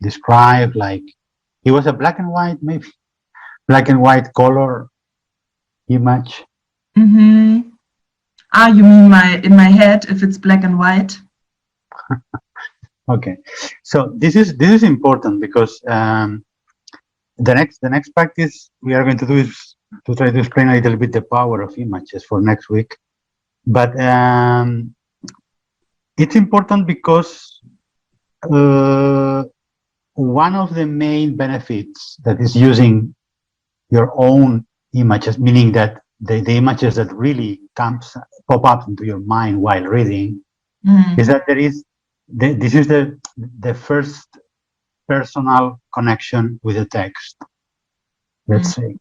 describe? Like, it was a black and white, maybe black and white color image. Mm-hmm. Ah, you mean in my head if it's black and white? Okay. So this is important because the next practice we are going to do is to try to explain a little bit the power of images for next week. But it's important because one of the main benefits that is using your own images, meaning that the images that really pop up into your mind while reading, is that this is the first personal connection with the text, let's say.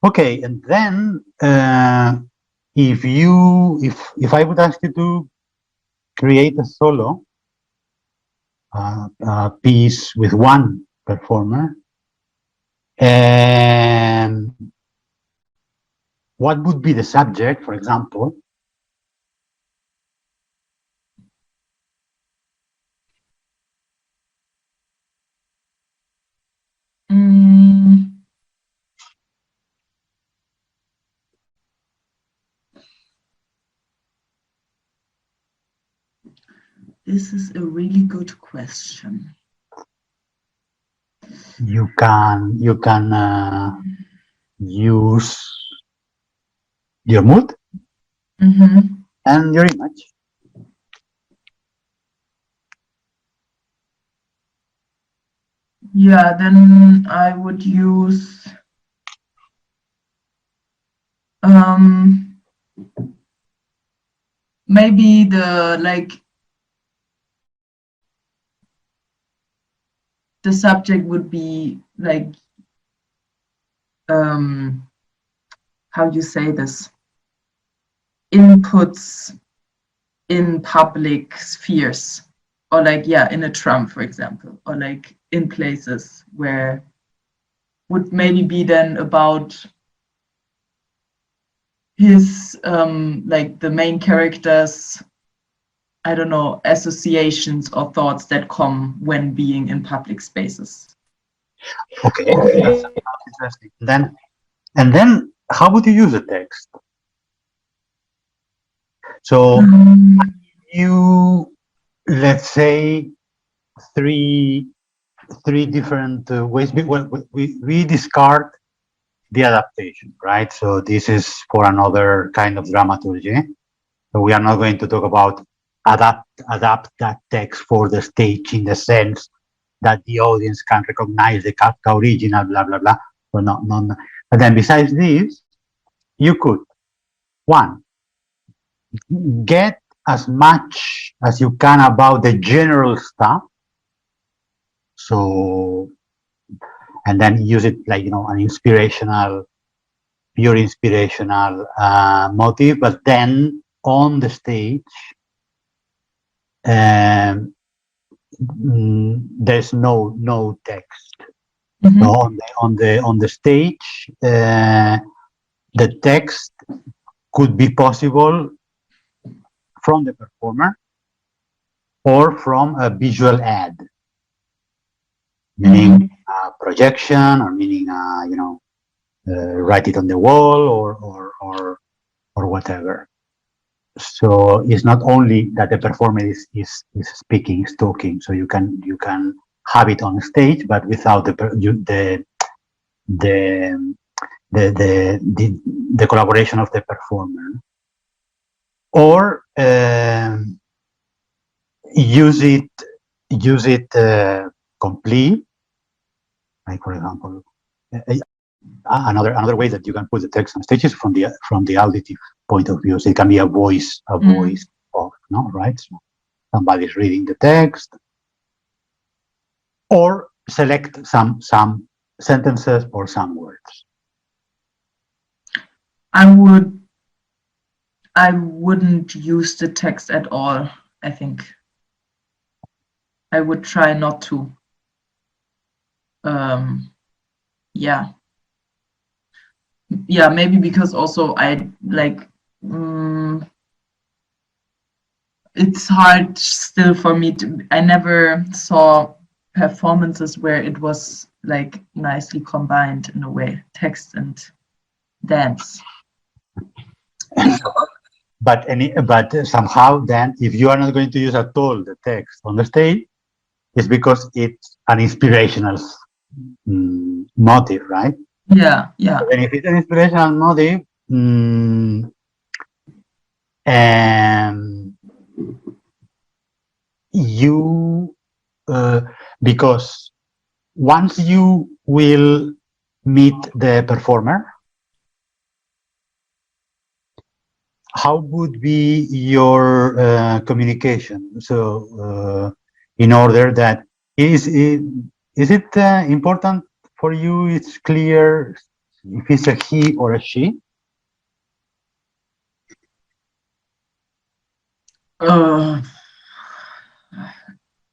Okay, and then if I would ask you to create a solo piece with one performer, and what would be the subject, for example? This is a really good question. You can use your mood and your image. Yeah, then I would use maybe the subject would be like how you say this, inputs in public spheres, or like, yeah, in a tram, for example, or like in places where would maybe be then about his like the main characters, I don't know, associations or thoughts that come when being in public spaces. Okay, that's interesting. And then how would you use the text? So you, let's say, three different ways. We discard the adaptation, right? So this is for another kind of dramaturgy. So we are not going to talk about adapt that text for the stage in the sense that the audience can recognize the Kafka original, blah blah blah. So no. But then besides this, you could, one, get as much as you can about the general stuff. So, and then use it like, an pure inspirational motive, but then on the stage, there's no text. So on the stage, the text could be possible from the performer or from a visual ad, meaning projection, or meaning write it on the wall, or whatever. So it's not only that the performer is speaking, is talking. So you can have it on stage, but without the collaboration of the performer, or use it complete. Like, for example, another way that you can put the text on stage is from the auditive point of view. So it can be a voice of, no, right? So somebody's reading the text, or select some sentences or some words. I wouldn't use the text at all, I think. I would try not to. Yeah, maybe because also I like, it's hard still for me to, I never saw performances where it was like nicely combined in a way, text and dance. But somehow then, if you are not going to use at all the text on the stage, it's because it's an inspirational motive, right? Yeah. And if it's an inspirational motive, you because once you will meet the performer, how would be your communication? So in order that is it important for you? It's clear if it's a he or a she.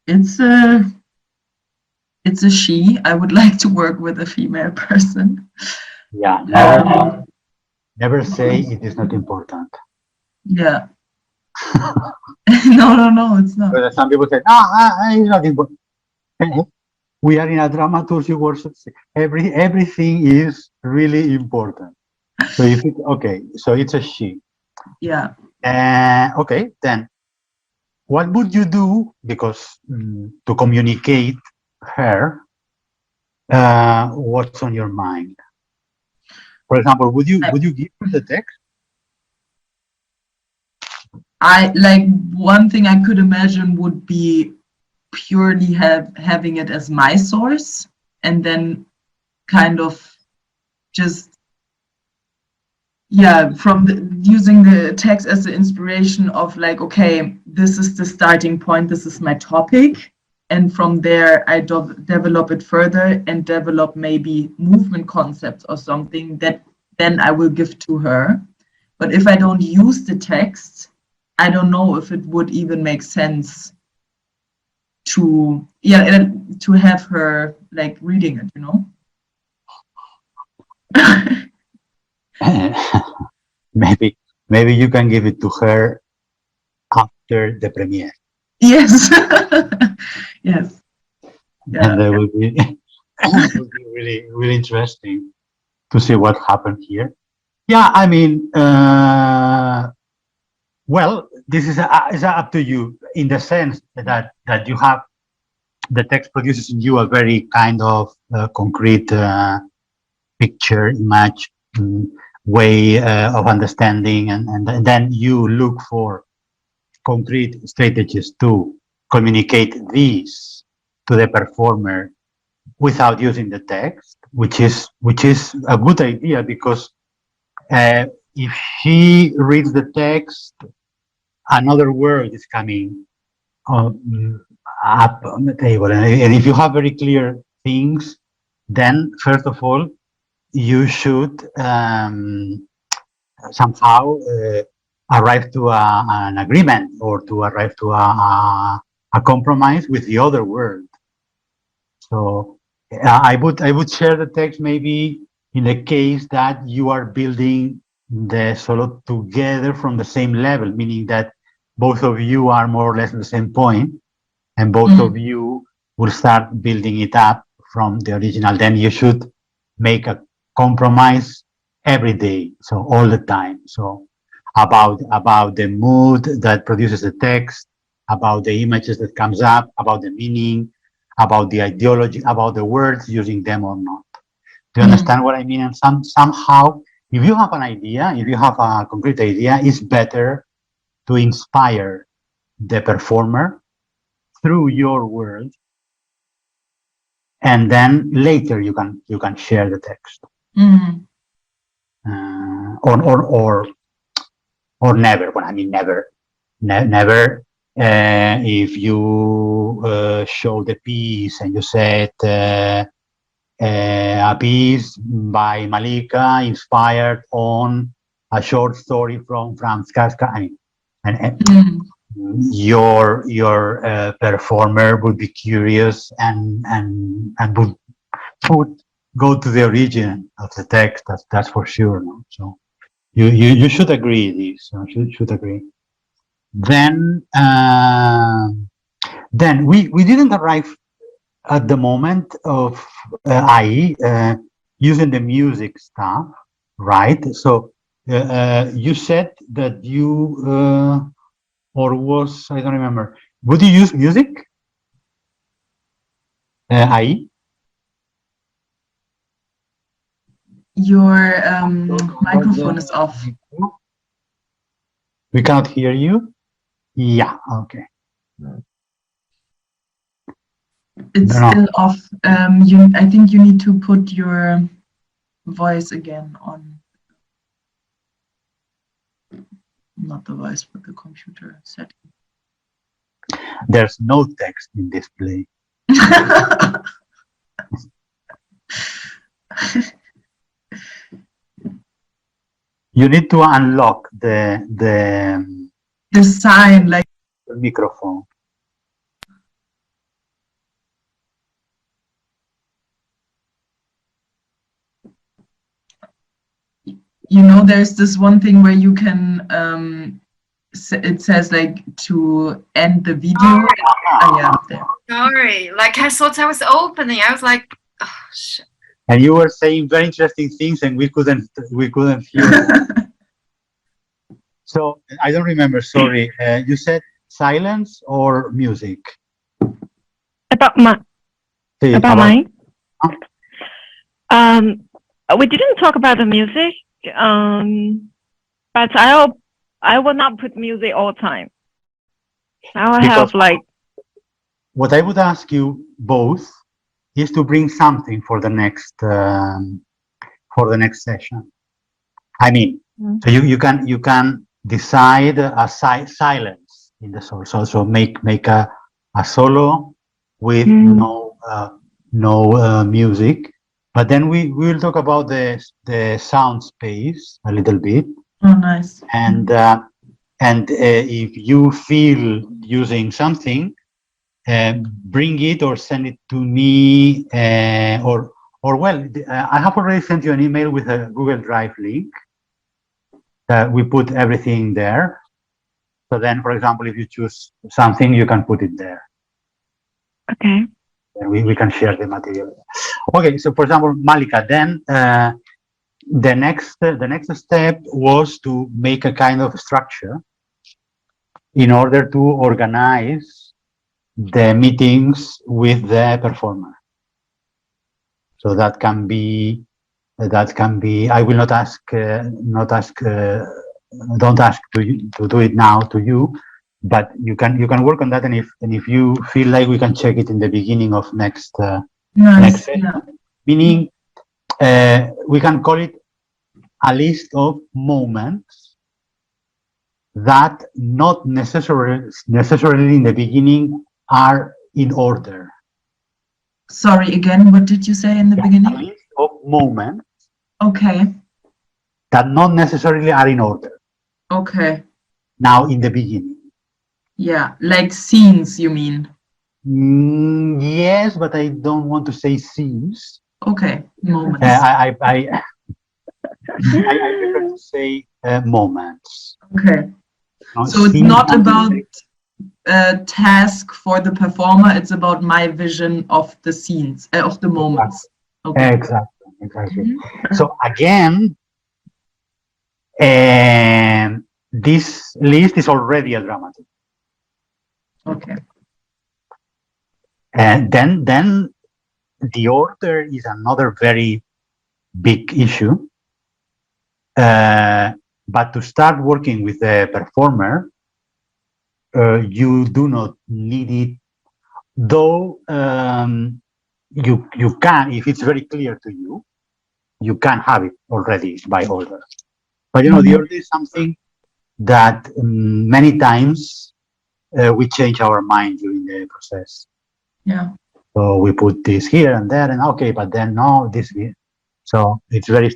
It's a she. I would like to work with a female person. Yeah. Never say it is not important. Yeah. No, it's not. But some people say, it's not important. We are in a dramaturgy workshop. Everything is really important. So so it's a she. Yeah. Okay, then what would you do? Because to communicate her, what's on your mind? For example, would you give her the text? I like, one thing I could imagine would be purely having it as my source, and then kind of just using the text as the inspiration of like, okay, this is the starting point, this is my topic, and from there I develop it further and develop maybe movement concepts or something that then I will give to her. But if I don't use the text, I don't know if it would even make sense to have her like reading it, you know. Maybe you can give it to her after the premiere. Yes. Yes. Yeah. And that would be, really, really interesting to see what happened here. Yeah, I mean, well, this is up to you in the sense that you have, the text produces in you a very kind of concrete picture, image, way of understanding, and then you look for concrete strategies to communicate these to the performer without using the text, which is a good idea, because if she reads the text, another word is coming up on the table, and if you have very clear things, then first of all you should somehow arrive to an agreement, or to arrive to a compromise with the other word. So I would share the text maybe in the case that you are building the solo together from the same level, meaning that both of you are more or less at the same point, and both of you will start building it up from the original. Then you should make a compromise every day, so all the time. So about the mood that produces the text, about the images that comes up, about the meaning, about the ideology, about the words, using them or not. Do you understand what I mean? And somehow, if you have an idea, if you have a concrete idea, it's better to inspire the performer through your words, and then later you can share the text. Mm. Or never. Well, I mean, never. If you show the piece and you said a piece by Malika inspired on a short story from Franz Kafka, I mean, and Mm. your performer would be curious and would go to the origin of the text. That's for sure. No? So you should agree this. Should agree. Then we didn't arrive at the moment of IE using the music stuff, right? So you said that you or was, I don't remember. Would you use music? IE? Your microphone is off. We cannot hear you. Yeah. Okay. It's No. still off. I think you need to put your voice again on. Not the voice, but the computer setting. There's no text in display. You need to unlock the sign, like microphone. you know, there's this one thing where you can it says like to end the video. Oh, yeah, there. Sorry, like I thought I was opening. I was like, oh shit. And you were saying very interesting things, and we couldn't hear. So I don't remember. Sorry, you said silence or music? About mine. We didn't talk about the music, but I will not put music all the time. I will have like. What I would ask you both is to bring something for the next session. I mean, so you can decide a silence in the solo. So make a solo with no music. But then we will talk about the sound space a little bit. Oh, nice. And if you feel using something, bring it or send it to me, or well, I have already sent you an email with a Google Drive link that we put everything there. So then, for example, if you choose something, you can put it there. Okay. We can share the material. Okay, so for example, Malika, then the next step was to make a kind of structure in order to organize the meetings with the performer. So that can be. I will not ask. Don't ask to do it now to you. But you can work on that, and if you feel like we can check it in the beginning of next session, yeah. Meaning we can call it a list of moments that not necessarily in the beginning are in order. Sorry, again, what did you say in the beginning? A list of moments. Okay. That not necessarily are in order. Okay. Now in the beginning. Yeah, like scenes, you mean? Yes, but I don't want to say scenes. Okay, moments. I prefer to say moments. Okay. So it's not about a task for the performer, it's about my vision of the scenes, of the moments. Okay. Exactly. Mm-hmm. So again, this list is already a dramaturg. Okay. And then the order is another very big issue. But to start working with the performer, you do not need it, though you can, if it's very clear to you, you can have it already by order. But you know, the order is something that many times we change our mind during the process. Yeah. So we put this here and there, and okay, but then no, this here. So it's very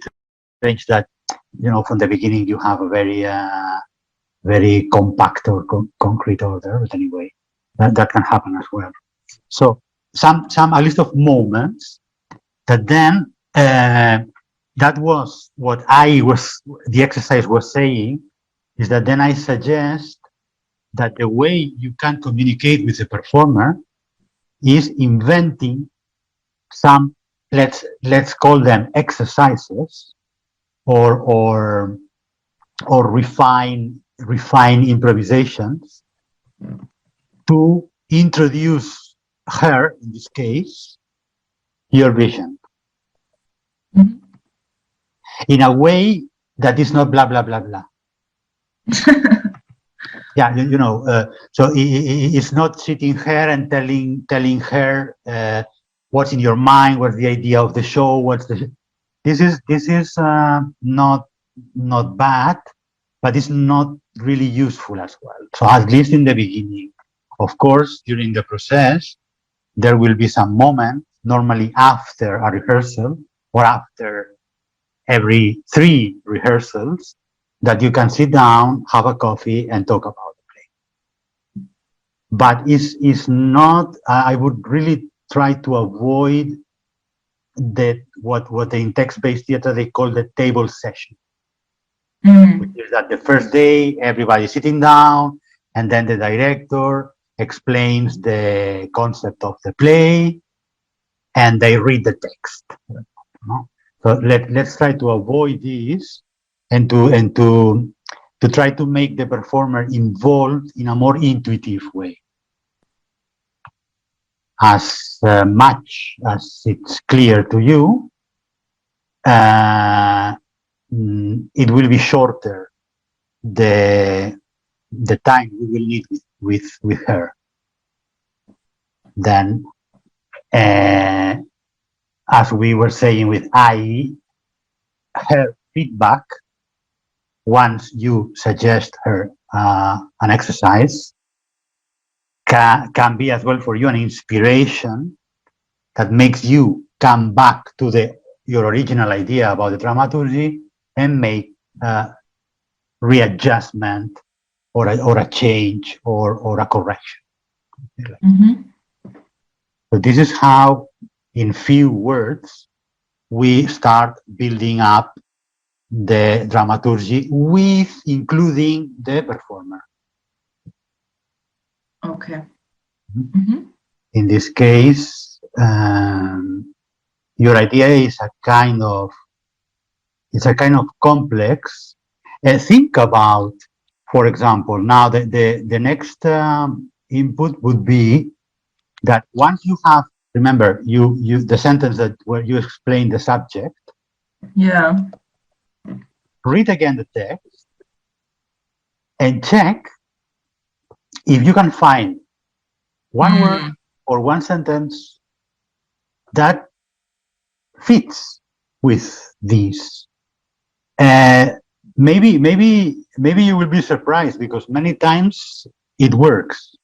strange that, you know, from the beginning you have a very compact or concrete order. But anyway, that can happen as well. So a list of moments that then that was what the exercise was saying, is that then I suggest that the way you can communicate with the performer is inventing some, let's call them exercises, or refine improvisations to introduce her, in this case, your vision, Mhm. in a way that is not blah blah blah blah. Yeah, you know, so it's not sitting here and telling her what's in your mind, what's the idea of the show, this is not bad, but it's not really useful as well. So at least in the beginning, of course, during the process, there will be some moment, normally after a rehearsal or after every 3 rehearsals, that you can sit down, have a coffee, and talk about the play. But it's not. I would really try to avoid what in text-based theater they call the table session, which is that the first day everybody's sitting down, and then the director explains the concept of the play, and they read the text. So let's try to avoid this, and to try to make the performer involved in a more intuitive way. As much as it's clear to you, it will be shorter the time we will need with her. Then, as we were saying with her feedback, once you suggest her an exercise, can be as well for you an inspiration that makes you come back to your original idea about the dramaturgy and make a readjustment or a change or a correction. So this is how, in few words, we start building up the dramaturgy with including the performer. Okay. In this case, your idea is a kind of complex. Think about, for example, now the next input would be that once you have, remember, you the sentence where you explain the subject. Yeah. Read again the text and check if you can find one word or one sentence that fits with these. Maybe you will be surprised, because many times it works.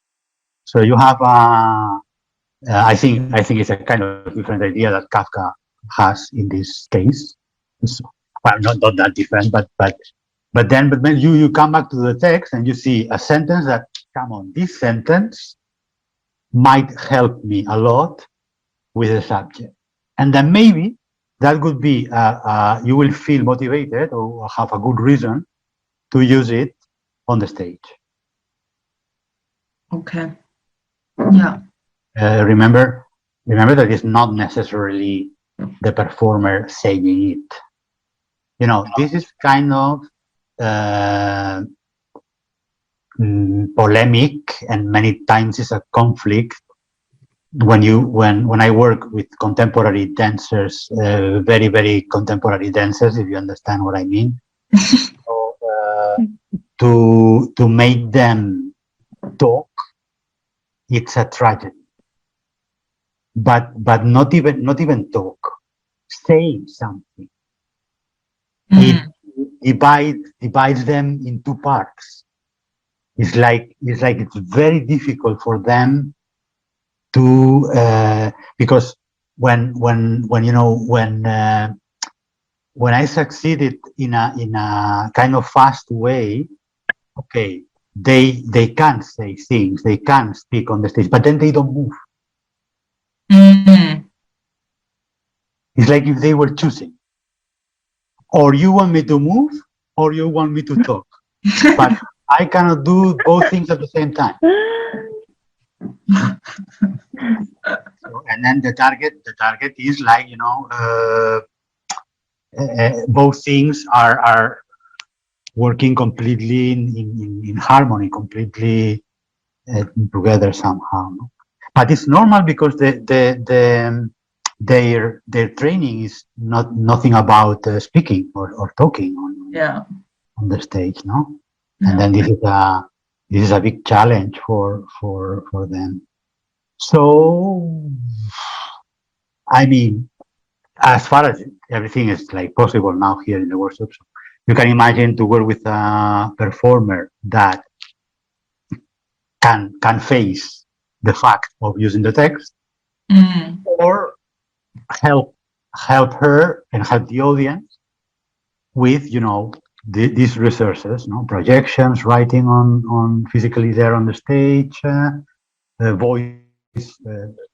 So you have I think it's a kind of different idea that Kafka has in this case. Well, not that different, but then you come back to the text and you see a sentence that, come on, this sentence might help me a lot with the subject, and then maybe that would be you will feel motivated or have a good reason to use it on the stage. Okay. Yeah. Remember that it's not necessarily the performer saying it. You know, this is kind of polemic, and many times is a conflict when I work with contemporary dancers, very, very contemporary dancers, if you understand what I mean. So, to make them talk, it's a tragedy. But not even talk, say something. It divides them in two parts. It's like it's very difficult for them to because when I succeeded in a kind of fast way, okay, they can say things, they can speak on the stage, but then they don't move. It's like if they were choosing, or you want me to move, or you want me to talk, but I cannot do both things at the same time. So, and then the target is like, both things are working completely in harmony, completely together somehow. No? But it's normal because their training is nothing about speaking or talking on the stage, no. And then this is a big challenge for them. So, I mean, as far as everything is like possible now here in the workshops, you can imagine to work with a performer that can face the fact of using the text, or help her and help the audience with, these resources, projections, writing on physically there on the stage,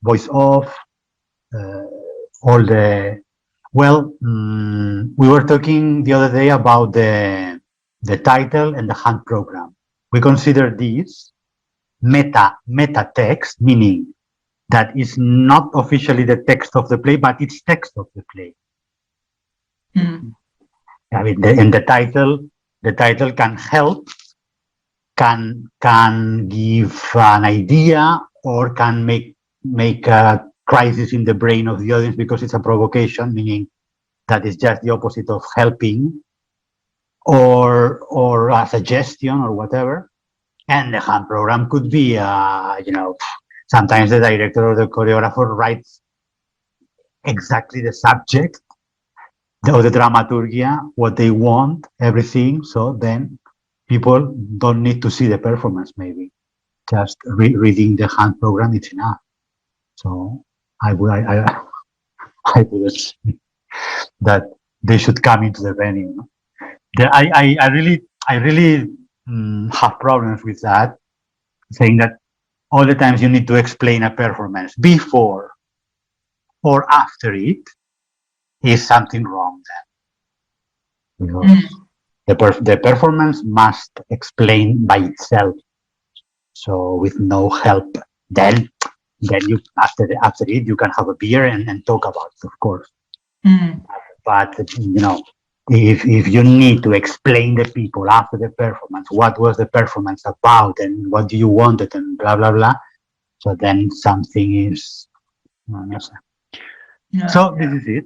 voice off, all the. Well, we were talking the other day about the title and the hand program. We consider these meta text, meaning that is not officially the text of the play, but it's text of the play. I mean, the title can help, can give an idea, or can make a crisis in the brain of the audience because it's a provocation, meaning that is just the opposite of helping, or a suggestion or whatever. And the hand program could be, sometimes the director or the choreographer writes exactly the subject or the dramaturgia, what they want, everything. So then people don't need to see the performance, maybe. Just reading the hand program, it's enough. So I would say that they should come into the venue. I really have problems with that, saying that all the times you need to explain a performance before or after it is something wrong then. Because the performance must explain by itself. So with no help, then you after it you can have a beer and talk about it, of course. But if you need to explain the people after the performance, what was the performance about and what do you wanted and blah blah blah, so then something is so this is it.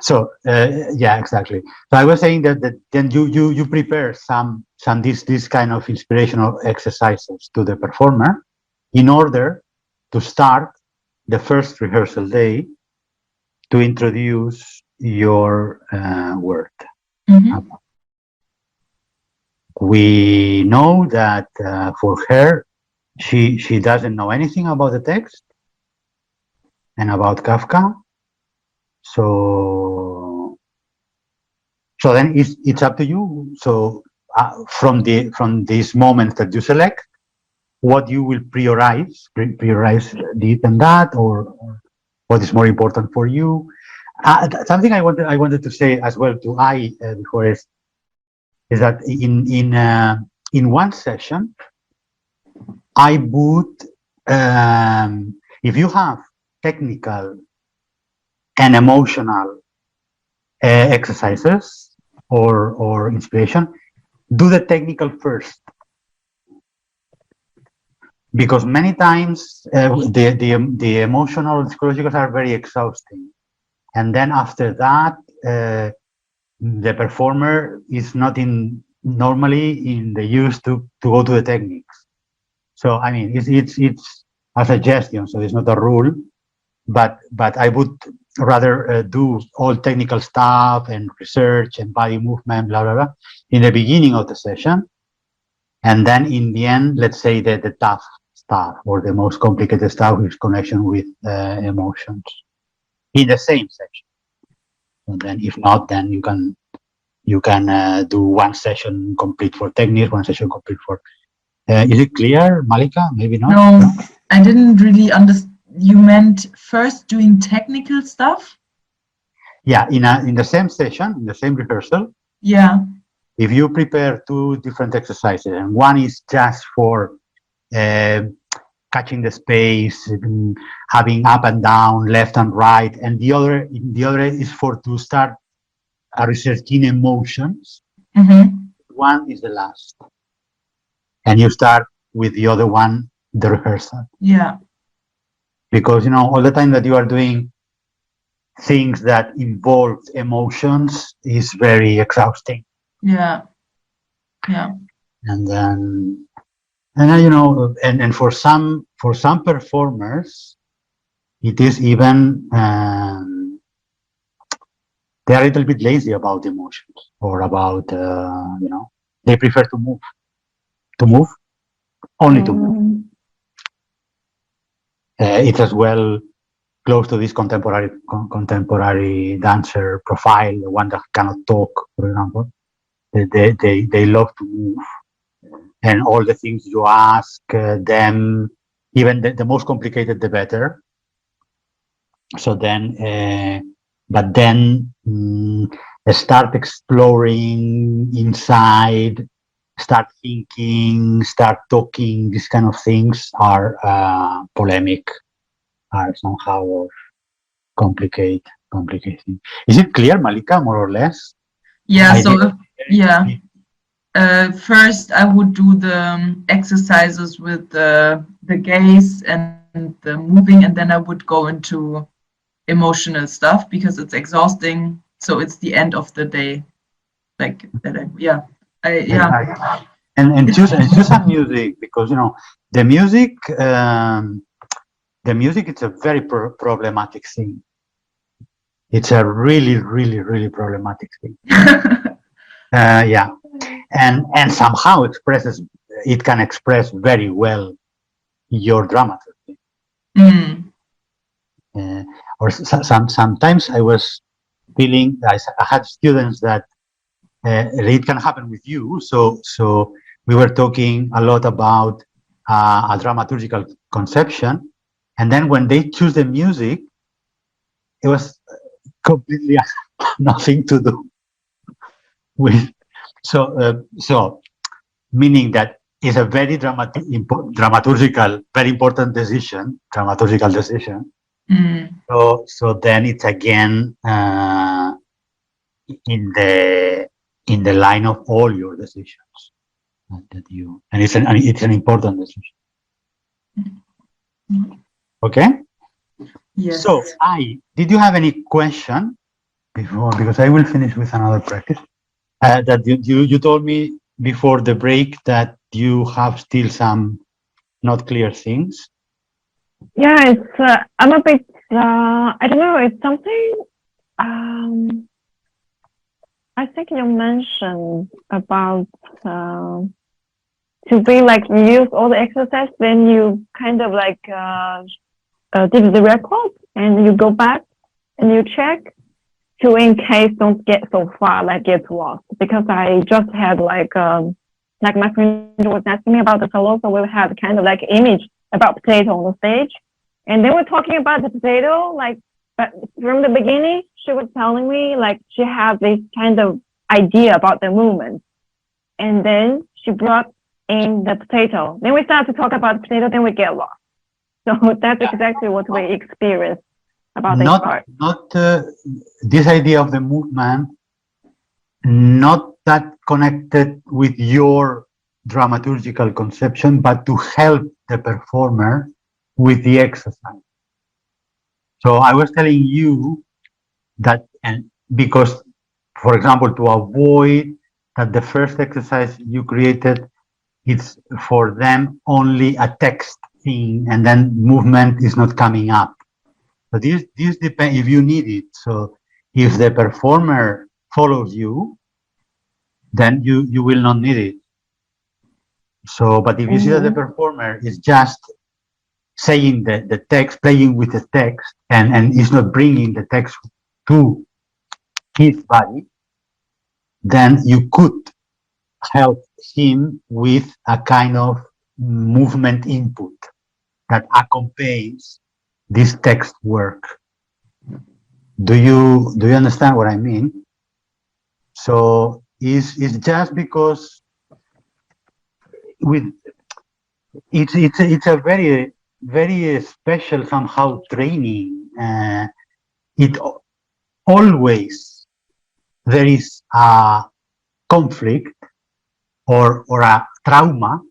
So yeah, exactly. So I was saying that then you prepare some this kind of inspirational exercises to the performer in order to start the first rehearsal day to introduce your work. We know that for her, she doesn't know anything about the text and about Kafka. So then it's up to you. So from these moments that you select, what you will prioritize this and that, or what is more important for you. Something I wanted to say as well to before is that in one session I would if you have technical and emotional exercises or inspiration, do the technical first. Because many times the emotional and psychological are very exhausting, and then after that the performer is not normally in the use to go to the techniques. So I mean it's a suggestion, so it's not a rule. But I would rather do all technical stuff and research and body movement, blah blah blah, in the beginning of the session, and then in the end, let's say that the tough stuff or the most complicated stuff is connection with emotions in the same section. And then, if not, then you can do one session complete for technique, one session complete for. Is it clear, Malika? Maybe not. No, I didn't really understand. You meant first doing technical stuff? Yeah, in the same session, in the same rehearsal. Yeah. If you prepare two different exercises, and one is just for catching the space, having up and down, left and right, and the other is to start researching emotions. Mm-hmm. One is the last, and you start with the other one, the rehearsal. Yeah. Because all the time that you are doing things that involve emotions is very exhausting. Yeah. Yeah. And then and for some performers, it is even they are a little bit lazy about emotions or about they prefer to move only to move. It's as well close to this contemporary dancer profile, the one that cannot talk, for example. They love to move, and all the things you ask them, even the most complicated, the better. So then, but then start exploring inside, start thinking, start talking. These kind of things are polemic, are somehow complicating. Is it clear, Malika, more or less? Yeah. First, I would do the exercises with the gaze and the moving, and then I would go into emotional stuff because it's exhausting. So it's the end of the day, like that. And choose some music, because the music. The music is a very problematic thing. It's a really, really, really problematic thing. Yeah, and somehow it can express very well your dramaturgy. Or sometimes I was feeling I had students that it can happen with you. So we were talking a lot about a dramaturgical conception, and then when they choose the music, it was completely nothing to do with. So meaning that it's a very dramaturgical, very important dramaturgical decision. So then it's again in the line of all your decisions that you, and it's an important decision. Okay. Yes. So did you have any question before? Because I will finish with another practice. That you told me before the break that you have still some not clear things. Yeah, it's I'm a bit I don't know, it's something I think you mentioned about to be like you use all the exercise, then you kind of like did the record and you go back and you check to in case don't get so far, like get lost. Because I just had like my friend was asking me about the solo, so we had kind of like image about potato on the stage, and they were talking about the potato, like, but from the beginning she was telling me like she had this kind of idea about the movement, and then she brought in the potato. Then we started to talk about the potato, then we get lost. So that's exactly what we experienced about this part. Not this idea of the movement, not that connected with your dramaturgical conception, but to help the performer with the exercise. So I was telling you that, and because, for example, to avoid that the first exercise you created, it's for them only a text thing, and then movement is not coming up. So this depends if you need it. So if the performer follows you, then you will not need it. So, but if you see that the performer is just saying the text, playing with the text, and is not bringing the text to his body, then you could help him with a kind of movement input that accompanies this text work. Do you understand what I mean? So it's just because it's a very special somehow training. It always there is a conflict or a trauma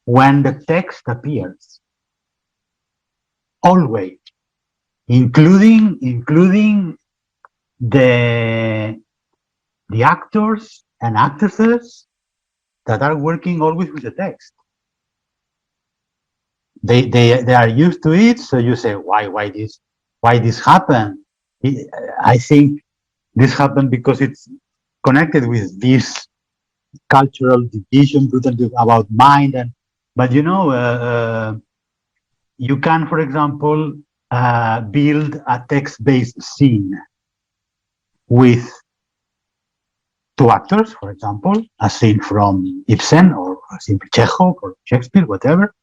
when the text appears. Always, including the actors and actresses that are working always with the text. They are used to it, so you say, why this happened? I think this happened because it's connected with this cultural division about mind, but you know, you can, for example, build a text-based scene with two actors, for example, a scene from Ibsen or a scene from Chekhov or Shakespeare, whatever.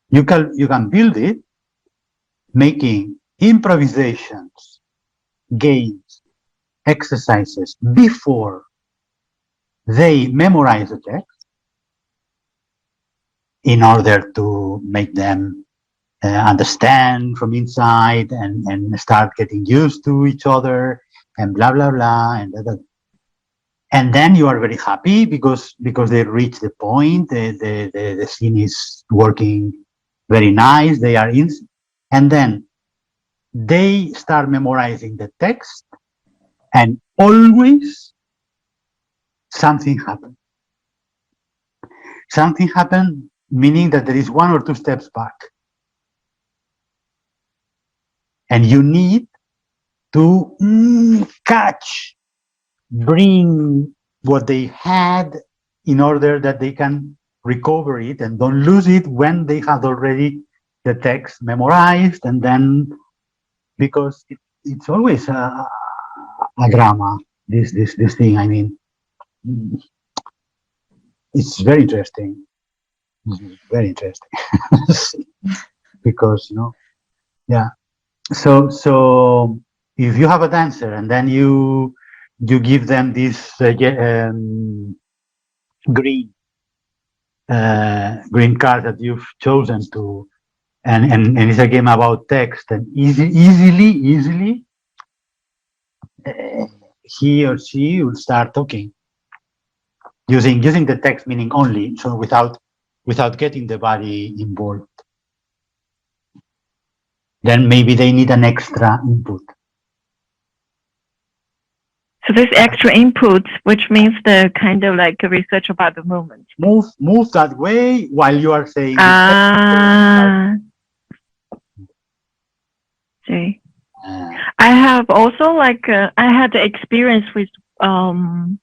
You can build it, making improvisations, games, exercises before they memorize the text in order to make them understand from inside and start getting used to each other and blah blah blah and then you are very happy because they reach the point, the scene is working very nice, they are in, and then they start memorizing the text, and always something happens. Something happened, meaning that there is one or two steps back. And you need to bring what they had in order that they can recover it and don't lose it when they have already the text memorized. And then, because it's always a drama, this thing, I mean, it's very interesting. Very interesting. Because, you know, yeah. So if you have a dancer and then you give them this green card that you've chosen to, and it's a game about text, and easily he or she will start talking using the text meaning only, so without getting the body involved. Then maybe they need an extra input. So this extra input, which means the kind of like research about the movement. Move that way while you are saying. See. I have also like I had the experience with some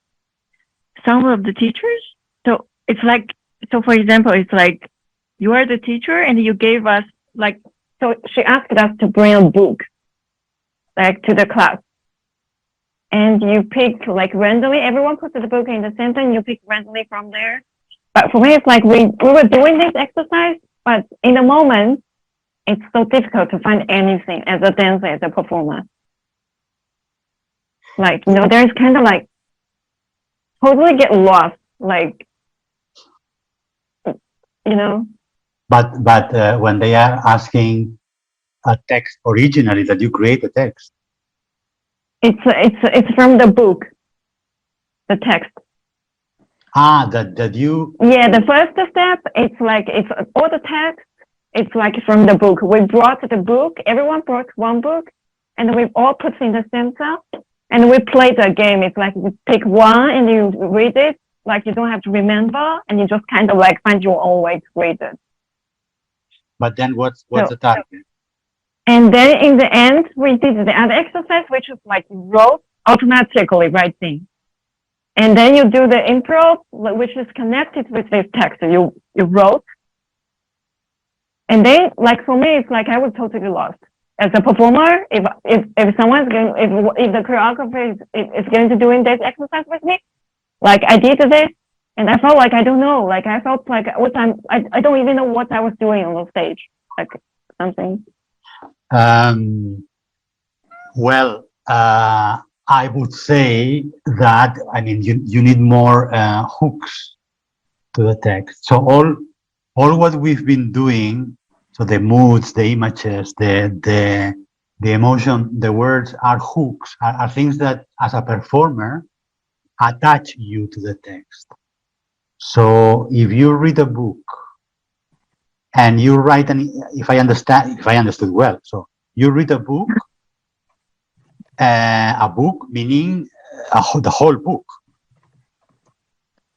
of the teachers. So it's like, so for example, it's like you are the teacher and you gave us like, so she asked us to bring a book like to the class. And you pick like randomly, everyone puts the book in the center and you pick randomly from there. But for me, it's like we were doing this exercise, but in the moment, it's so difficult to find anything as a dancer, as a performer. Like, you know, there's kind of like, totally get lost, like, you know. But when they are asking a text originally, that you create a text. It's from the book, the text. That you. Yeah, the first step, it's like, it's all the text. It's like from the book. We brought the book, everyone brought one book, and we all put in the center, and we played the game. It's like you pick one and you read it, like you don't have to remember, and you just kind of like find your own way to read it. But then what's the target? And then in the end, we did the other exercise, which was like you wrote automatically writing. And then you do the improv, which is connected with this text. So you wrote. And then, like for me, it's like I was totally lost. As a performer, if someone's going, if the choreographer is going to doing this exercise with me, like I did this, and I felt like I don't know, like I felt like I don't even know what I was doing on the stage, like something. Well, I would say that, I mean, you need more hooks to the text. So all what we've been doing, so the moods, the images, the emotion, the words are hooks, are things that as a performer attach you to the text. So if you read a book and you write, if I understood well, so you read a book meaning the whole book.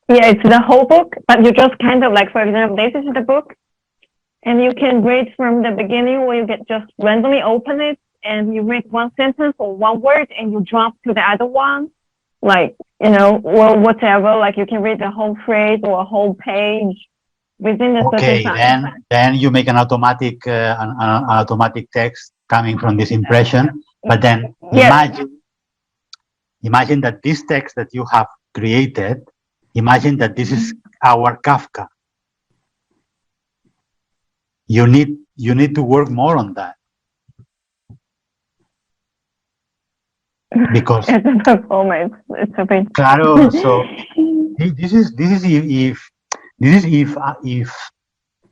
Yeah, it's the whole book, but you just kind of like, for example, this is the book, and you can read from the beginning, where you get just randomly open it, and you read one sentence or one word, and you jump to the other one, like, you know, or whatever. Like you can read the whole phrase or a whole page within a certain time. Then you make an automatic text coming from this impression. But then imagine that this text that you have created, imagine that this is our Kafka. You need to work more on that. Because as a performance, it's a bit. Claro, so this is if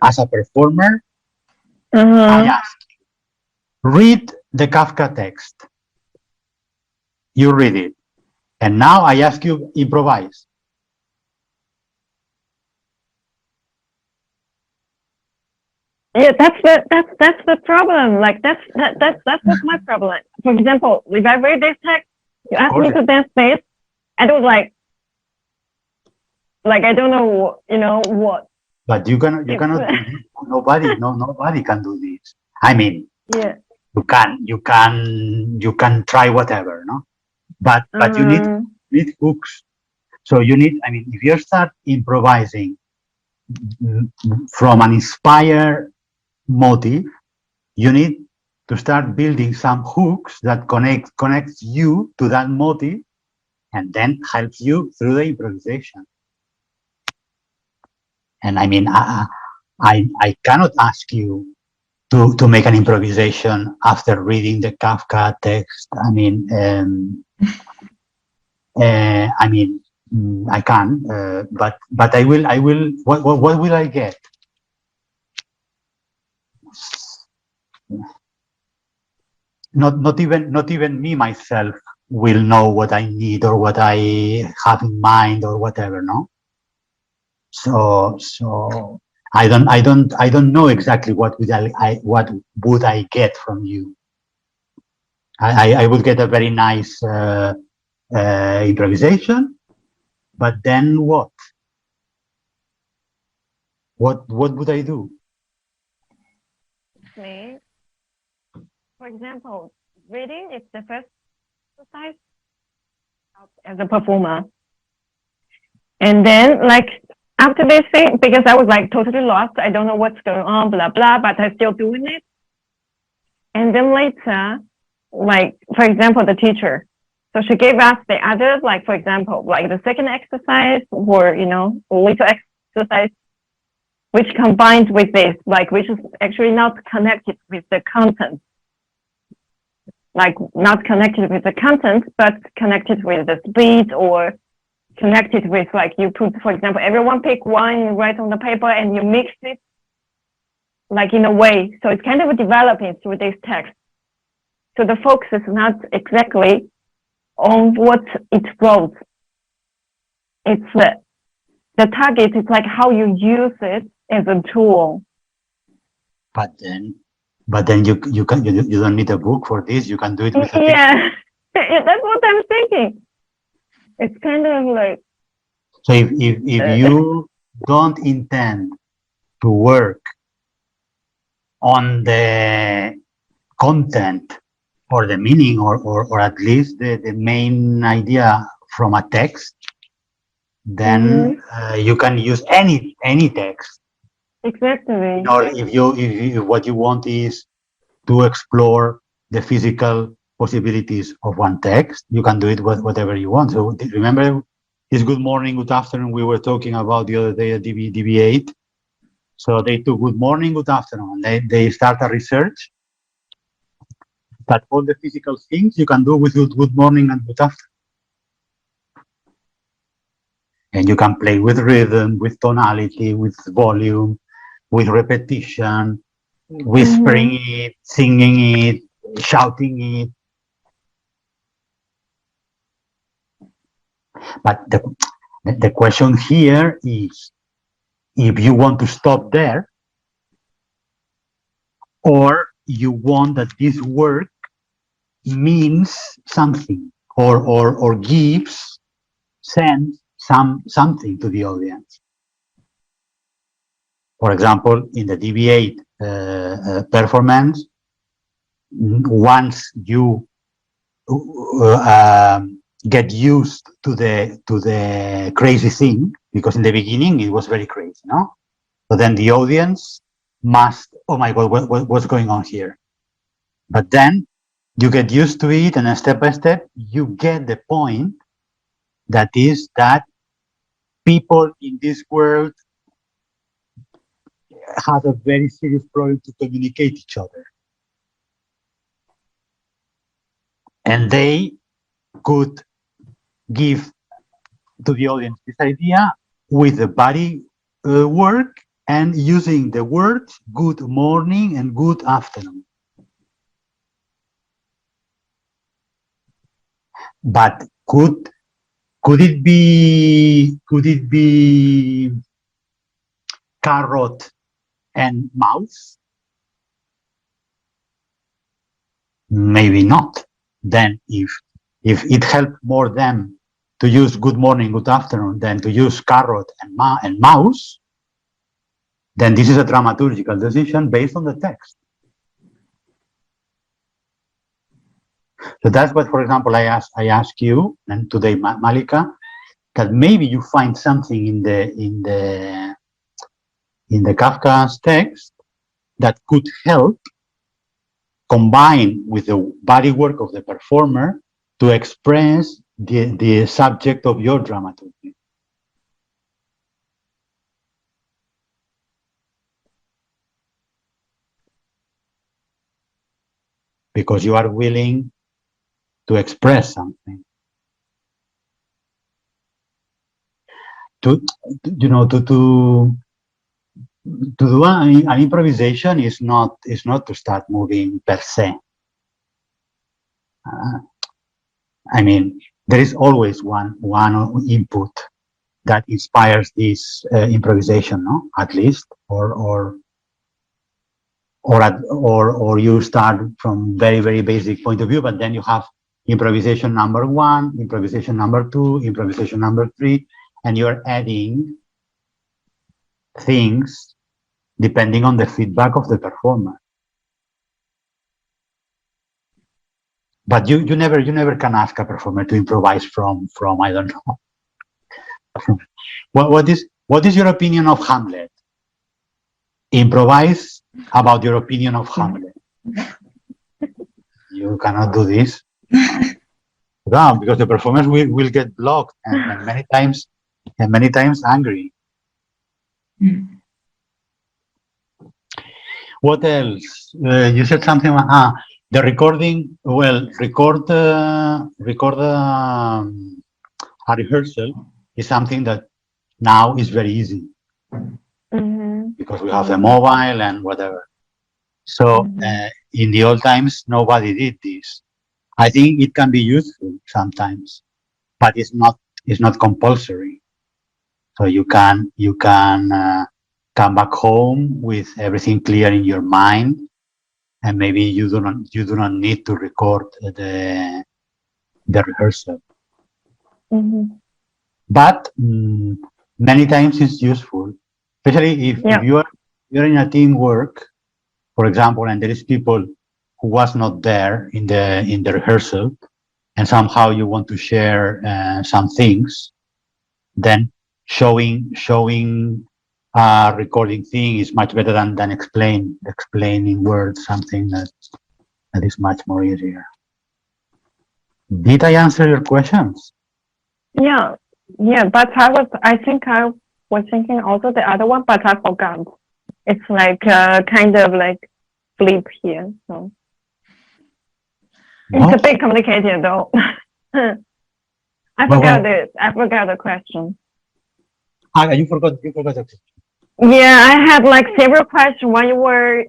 as a performer, I ask you, read the Kafka text. You read it, and now I ask you, improvise. Yeah, that's the problem. Like that's my problem. For example, if I read this text, you ask me to dance this, and it was like I don't know, you know what. But you cannot do this. Nobody can do this. I mean, yeah, you can try whatever, no? But you need hooks. So you need. I mean, if you start improvising from an inspired motive, you need to start building some hooks that connects you to that motive, and then helps you through the improvisation. And I mean, I cannot ask you to make an improvisation after reading the Kafka text. I mean, I can, but I will. What will I get? Not even me myself will know what I need or what I have in mind or whatever, no? So I don't know exactly what would I get from you. I would get a very nice improvisation, but then what? What would I do? Me, for example, reading is the first exercise as a performer, and then like after this thing, because I was like totally lost, I don't know what's going on, blah blah, but I'm still doing it. And then later, like for example, the teacher, so she gave us the others, like for example, like the second exercise, or you know, little exercise, which combined with this, like which is actually not connected with the content, like not connected with the content, but connected with the speed, or connected with like you put, for example, everyone pick one, you write on the paper, and you mix it, like in a way. So it's kind of developing through this text. So the focus is not exactly on what it wrote. It's the target is like how you use it as a tool. But then you don't need a book for this. You can do it with a yeah, that's what I'm thinking. It's kind of like. So if you don't intend to work on the content or the meaning or at least the main idea from a text, then you can use any text. Exactly. Or if what you want is to explore the physical possibilities of one text, you can do it with whatever you want. So remember this good morning, good afternoon we were talking about the other day at DB8. So they took good morning, good afternoon. They start a research that all the physical things you can do with good morning and good afternoon. And you can play with rhythm, with tonality, with volume, with repetition, whispering it, singing it, shouting it. But the question here is if you want to stop there, or you want that this work means something or gives sense something to the audience. For example, in the DB8 performance, once you get used to the crazy thing, because in the beginning it was very crazy, no? So then the audience must, oh my God, what's going on here? But then you get used to it, and step by step you get the point, that is that people in this world have a very serious problem to communicate each other. And they could give to the audience this idea with the body work and using the words good morning and good afternoon. But could it be carrot and mouse? Maybe not. Then if it helped more them to use good morning, good afternoon than to use carrot and mouse, then this is a dramaturgical decision based on the text. So that's what, for example, I ask you, and today, Malika, that maybe you find something in the Kafka's text that could help combine with the body work of the performer to express the subject of your dramaturgy. Because you are willing to express something. To do an improvisation is not to start moving per se. I mean, there is always one input that inspires this improvisation, no? At least, or you start from very basic point of view, but then you have improvisation number 1, improvisation number 2, improvisation number 3, and you're adding things depending on the feedback of the performer. But you never can ask a performer to improvise from I don't know. What is your opinion of Hamlet? Improvise about your opinion of Hamlet. You cannot do this. No, because the performers will get blocked and many times angry. What else? You said something about the recording. Well, record a rehearsal is something that now is very easy because we have the mobile and whatever. So in the old times, nobody did this. I think it can be useful sometimes, but it's not compulsory. So you can come back home with everything clear in your mind, and maybe you do not need to record the rehearsal. But many times it's useful, especially if you're in a teamwork for example, and there is people who was not there in the rehearsal, and somehow you want to share some things, then showing recording thing is much better than explaining words, something that is much more easier. Did I answer your questions? Yeah, but I think I was thinking also the other one, but I forgot. It's like kind of like flip here, so it's a What? bit complicated though. I forgot the question. You forgot it. Yeah, I had like several questions when you were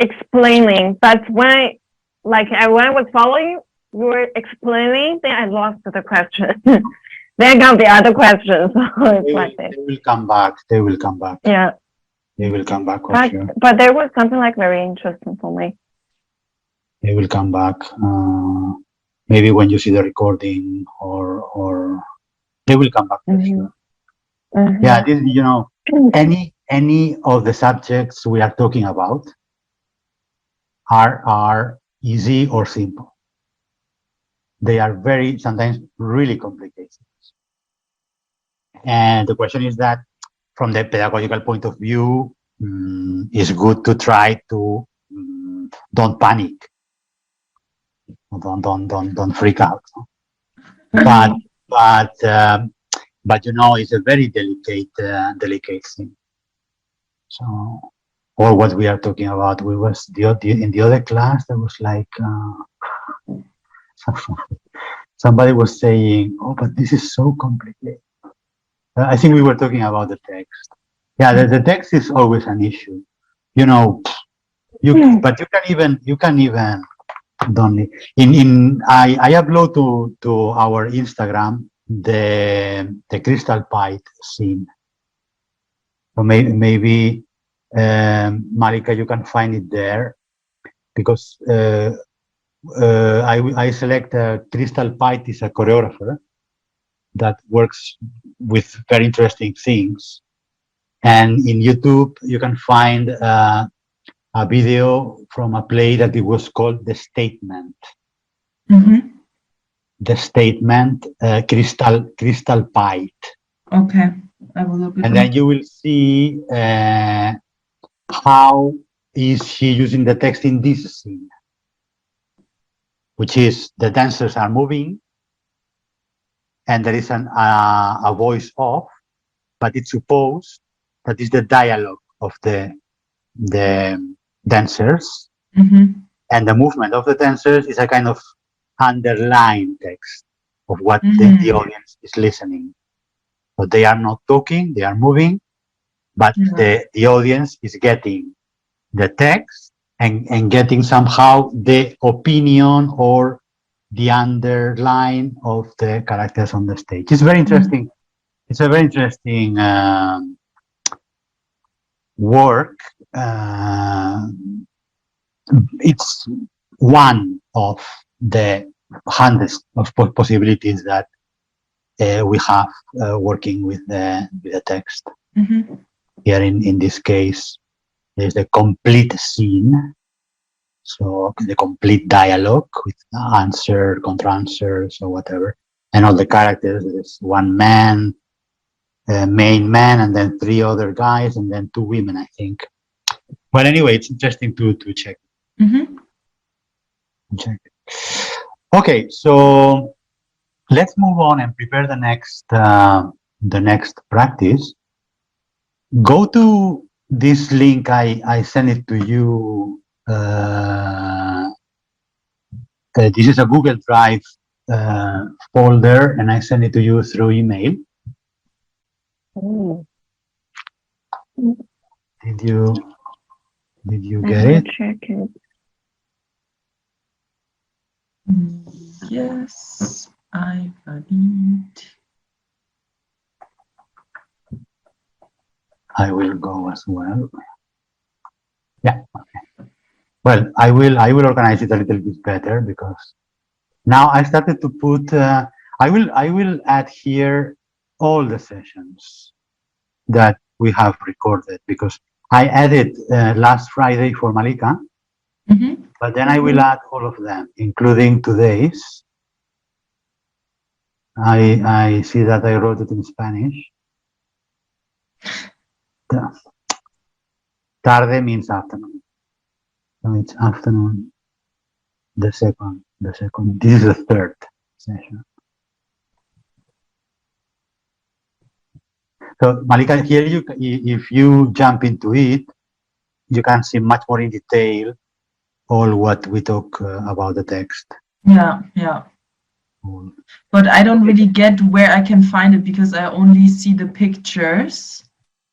explaining, but when I was following, you were explaining, then I lost the question. Then I got the other questions. So it's like this. They will come back. They will come back. Yeah, They will come back for sure. but there was something like very interesting for me. They will come back. Maybe when you see the recording, or they will come back for sure. Mhm. Yeah, this, any of the subjects we are talking about are easy or simple. They are sometimes really complicated. And the question is that from the pedagogical point of view, it's good to try to don't panic, don't freak out. But it's a very delicate thing. So, or what we are talking about, in the other class, there was like somebody was saying, "Oh, but this is so complicated." I think we were talking about the text. Yeah, the text is always an issue. But you can even don't I upload to our Instagram the crystal pipe scene. So maybe Marika, you can find it there, because I select Crystal Pipe is a choreographer that works with very interesting things, and in YouTube you can find a video from a play that it was called The Statement. Mm-hmm. The Statement, Crystal Pipe. Okay, I will look at And then you will see how is she using the text in this scene, which is the dancers are moving and there is a voice off, but it's supposed that is the dialogue of the dancers, and the movement of the dancers is a kind of underlying text of what the audience is listening. So they are not talking, they are moving, but the audience is getting the text and getting somehow the opinion or the underline of the characters on the stage. It's very interesting. It's a very interesting work. It's one of the hundreds of possibilities that we have working with the text. Here in this case, there's the complete scene. So the complete dialogue with answer, contra-answers, or whatever. And all the characters, there's one man, main man, and then three other guys, and then two women, I think. But anyway, it's interesting to check. Check. Okay, so let's move on and prepare the next practice. Go to this link. I sent it to you. This is a Google Drive folder, and I send it to you through email. Did you get it? Check it. Yes, I got it. I will go as well. Yeah. Okay. Well, I will organize it a little bit better, because now I started to put. I will add here all the sessions that we have recorded, because I added last Friday for Malika, Mhm. but then I will add all of them, including today's. I see that I wrote it in Spanish. Tarde means afternoon. So it's afternoon, the second. This is the third session. So Malika, here if you jump into it, you can see much more in detail all what we talk about the text. Yeah, yeah. But I don't really get where I can find it because I only see the pictures.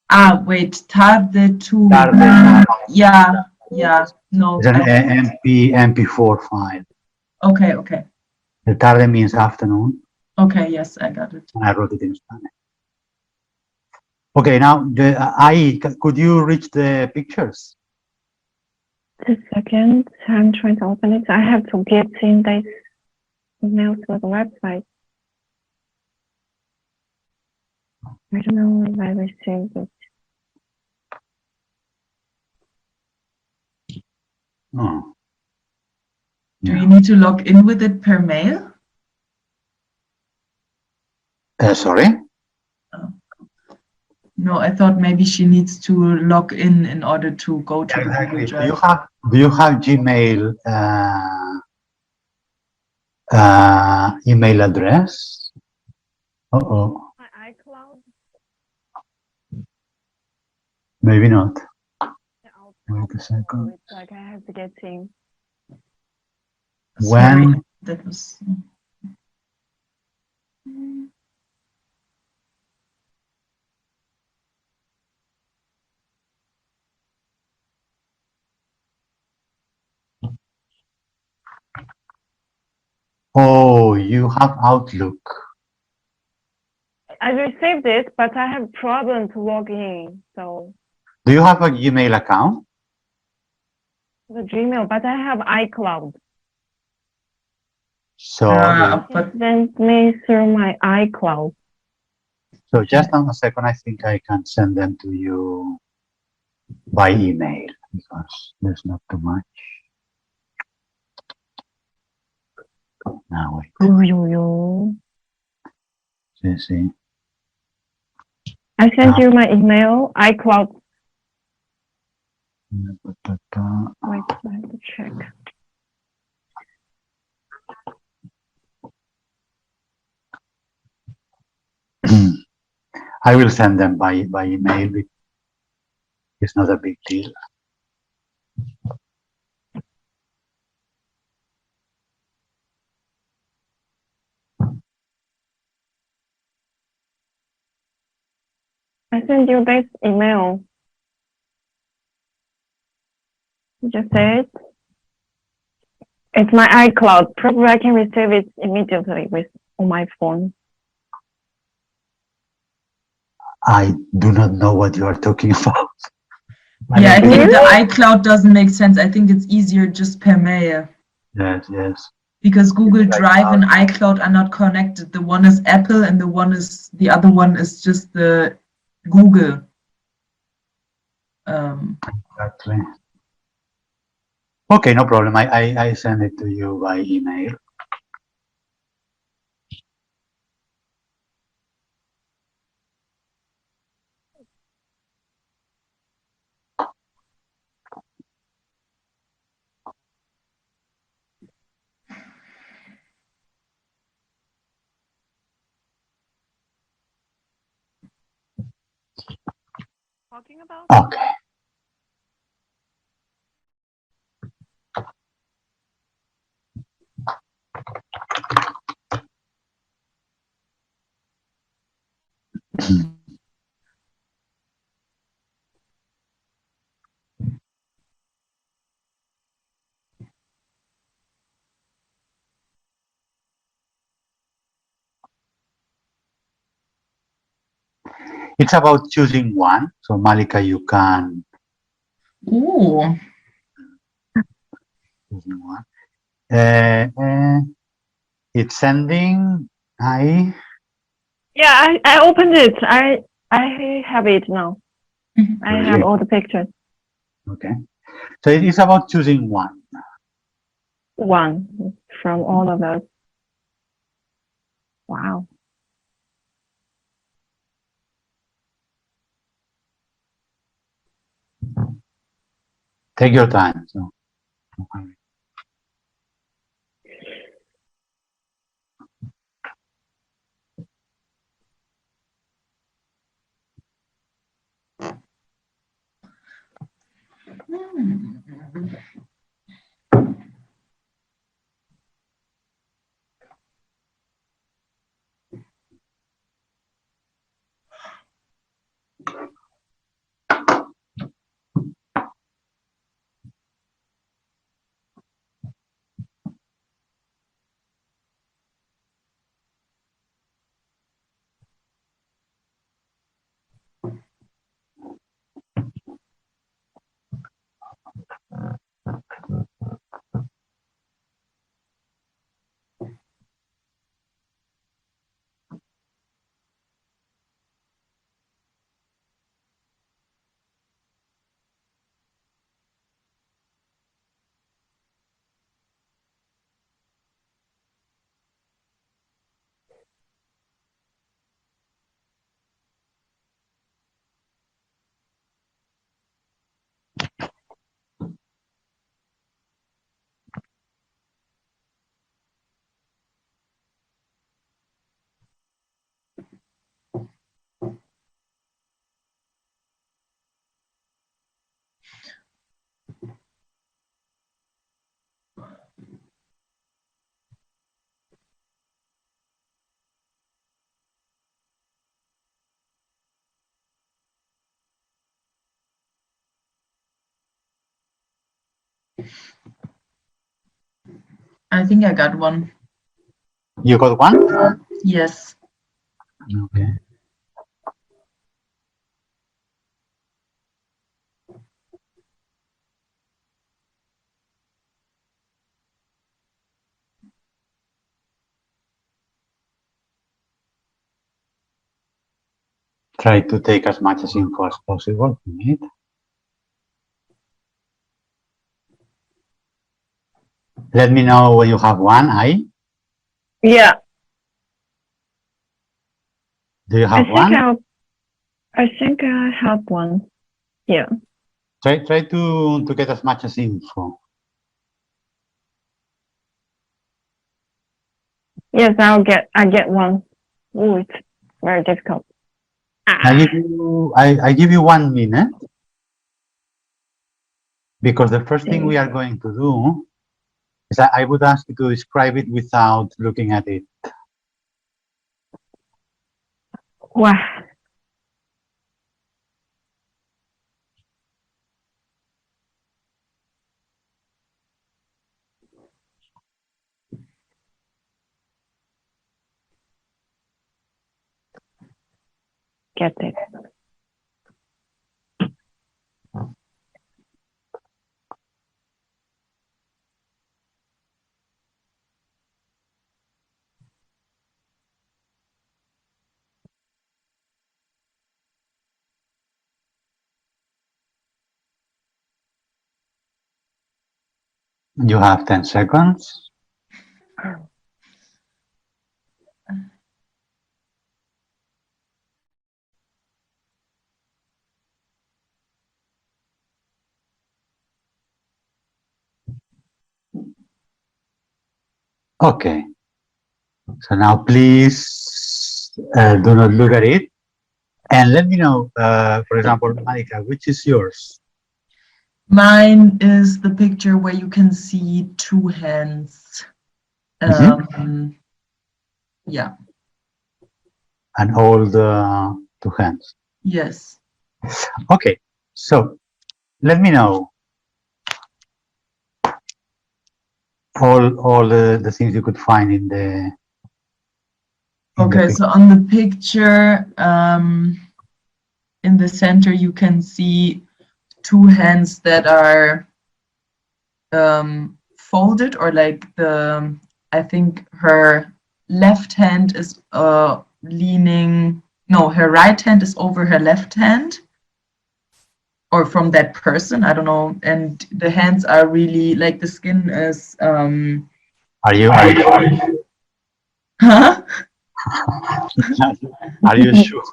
Ah, wait, tarde to. Tarde. Yeah, yeah. No. It's an MP4 file. Okay, okay. The tarde means afternoon, Okay, yes, I got it. and I wrote it in Spanish. Okay, now could you reach the pictures? Just a second. I'm trying to open it. I have to get in this email to the website. I don't know if I received it. Oh. Do you need to log in with it per mail? Sorry? No, I thought maybe she needs to log in order to go to the Google Drive. Do you have Gmail email address? Uh-oh. My iCloud. Maybe not. I'll Wait a second. It's like I have to get in. Sorry, When that was. Oh, you have Outlook. I received it, but I have problem to log in. So Do you have a Gmail account? the Gmail, but I have iCloud. So, But Send me through my iCloud. so just on a second, I think I can send them to you by email because there's not too much. Now wait. See. I sent you my email, iCloud. Wait, I have to check. I will send them by email. It's not a big deal. I sent you this email. Just say it. It's my iCloud. Probably I can receive it immediately on my phone. I do not know what you are talking about. yeah, I don't think the iCloud doesn't make sense. I think it's easier just per mail. Yes, yes. Because Google Drive and iCloud are not connected. The one is Apple and the other one is just the Google. Exactly. Okay, no problem. I send it to you by email. Talking about? Okay. It's about choosing one. So Malika, you can Oh, choosing one. It's sending. Yeah, I opened it. I have it now. I have all the pictures. Okay. So it is about choosing one. One from all of those. Wow. Take your time. So. I think I got one. You got one? Yes. Okay. Try to take as much as info as possible from it. Let me know when you have one. Yeah. Do you have I one? think I have one. Yeah. Try to get as much as info. Yes, I get one. Oh, it's very difficult. I give you 1 minute because the first thing we are going to do is I would ask you to describe it without looking at it. Wow. Get it. You have 10 seconds. Okay. So now please do not look at it. And let me know, for example, Monica, which is yours? Mine is the picture where you can see two hands. Yeah. And all the two hands. Yes. Okay. So let me know all the things you could find in the. Okay, so on the picture, in the center, you can see two hands that are folded, or like I think her left hand is leaning, no, her right hand is over her left hand. or from that person. I don't know. And the hands are really like the skin is. Are you Huh? are you sure?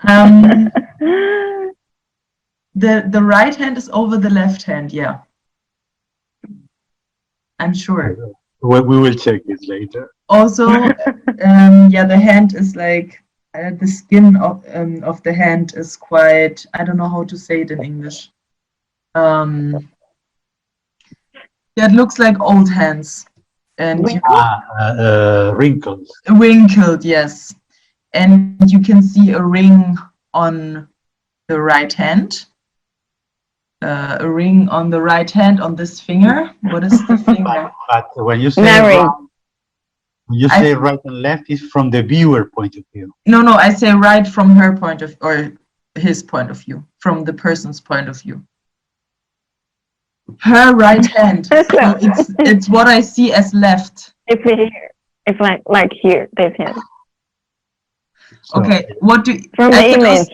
Um, the right hand is over the left hand. Yeah, I'm sure. We will check it later. Also, yeah, the hand is like the skin of the hand is quite. I don't know how to say it in English. Yeah, it looks like old hands, and Wrinkles. wrinkled. Yes, and you can see a ring on the right hand. A ring on the right hand on this finger. What is the finger? But when you say Married. right and left, is from the viewer point of view. No, I say right from her point of or his point of view, from the person's point of view. Her right hand. So it's what I see as left. It's like here, this hand. So Okay, what do From the image.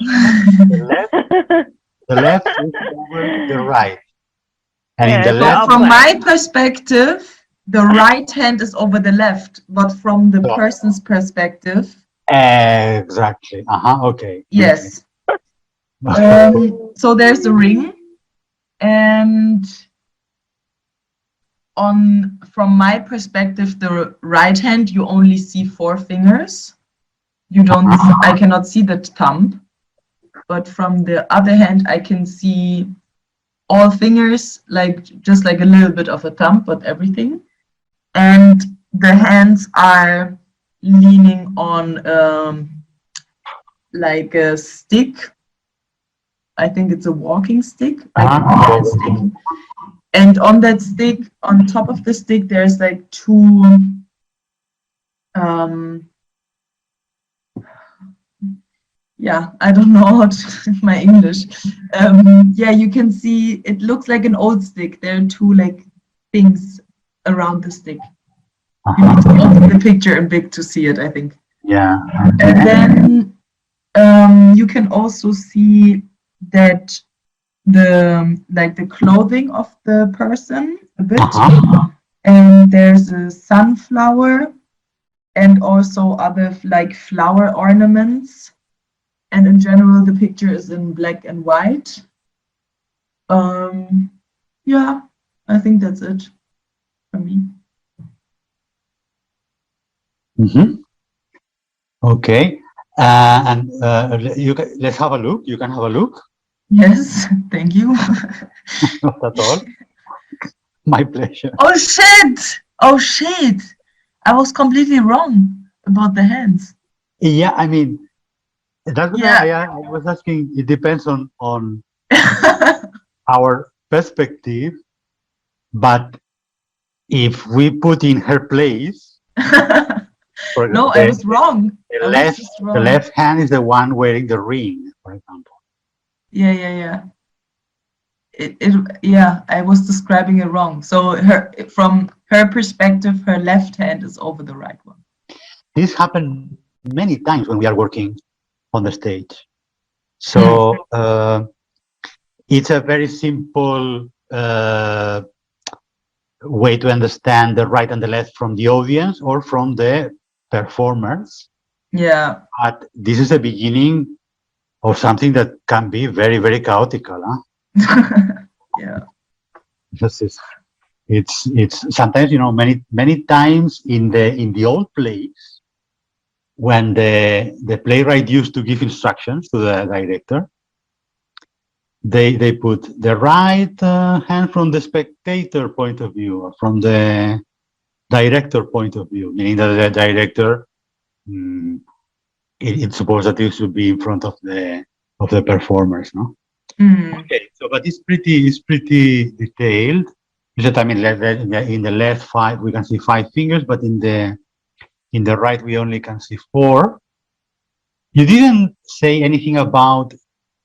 the left is over the right, and in Yeah, the so left, from upright. my perspective, the right hand is over the left, but from the So- person's perspective, exactly. Okay. yes. Okay. So there's a ring, and from my perspective, the right hand, you only see 4 fingers. You don't. I cannot see the thumb, but from the other hand, I can see all fingers, like just like a little bit of a thumb, but everything. And the hands are leaning on like a stick. I think it's a walking stick, like a walking stick. And on that stick, on top of the stick, there's like 2 yeah, I don't know how to my English. Yeah, you can see it looks like an old stick. There are 2 like things around the stick. You need to open the picture in big to see it, I think. Yeah. And then you can also see that the clothing of the person a bit. And there's a sunflower and also other like flower ornaments. And in general, the picture is in black and white. Yeah, I think that's it for me. Okay. Let's have a look. You can have a look. Yes, thank you. Not at all. My pleasure. Oh shit! I was completely wrong about the hands. Yeah, I mean, that's what Yeah. I was asking. It depends on our perspective, but if we put in her place, for No, example, I was wrong. the I was left, just the wrong. left hand is the one wearing the ring, for example. Yeah. Yeah, I was describing it wrong. So from her perspective, her left hand is over the right one. This happened many times when we are working on the stage. So it's a very simple way to understand the right and the left from the audience or from the performers. Yeah. But this is the beginning of something that can be very, very chaotic. Yeah. It's sometimes, many times in the old plays, when the playwright used to give instructions to the director, they put the right hand from the spectator point of view, or from the director point of view, meaning that the director, it's supposed that it should be in front of the performers, no? Okay, so but it's pretty detailed. I mean, in the left 5 we can see 5 fingers, but in the right we only can see 4. You didn't say anything about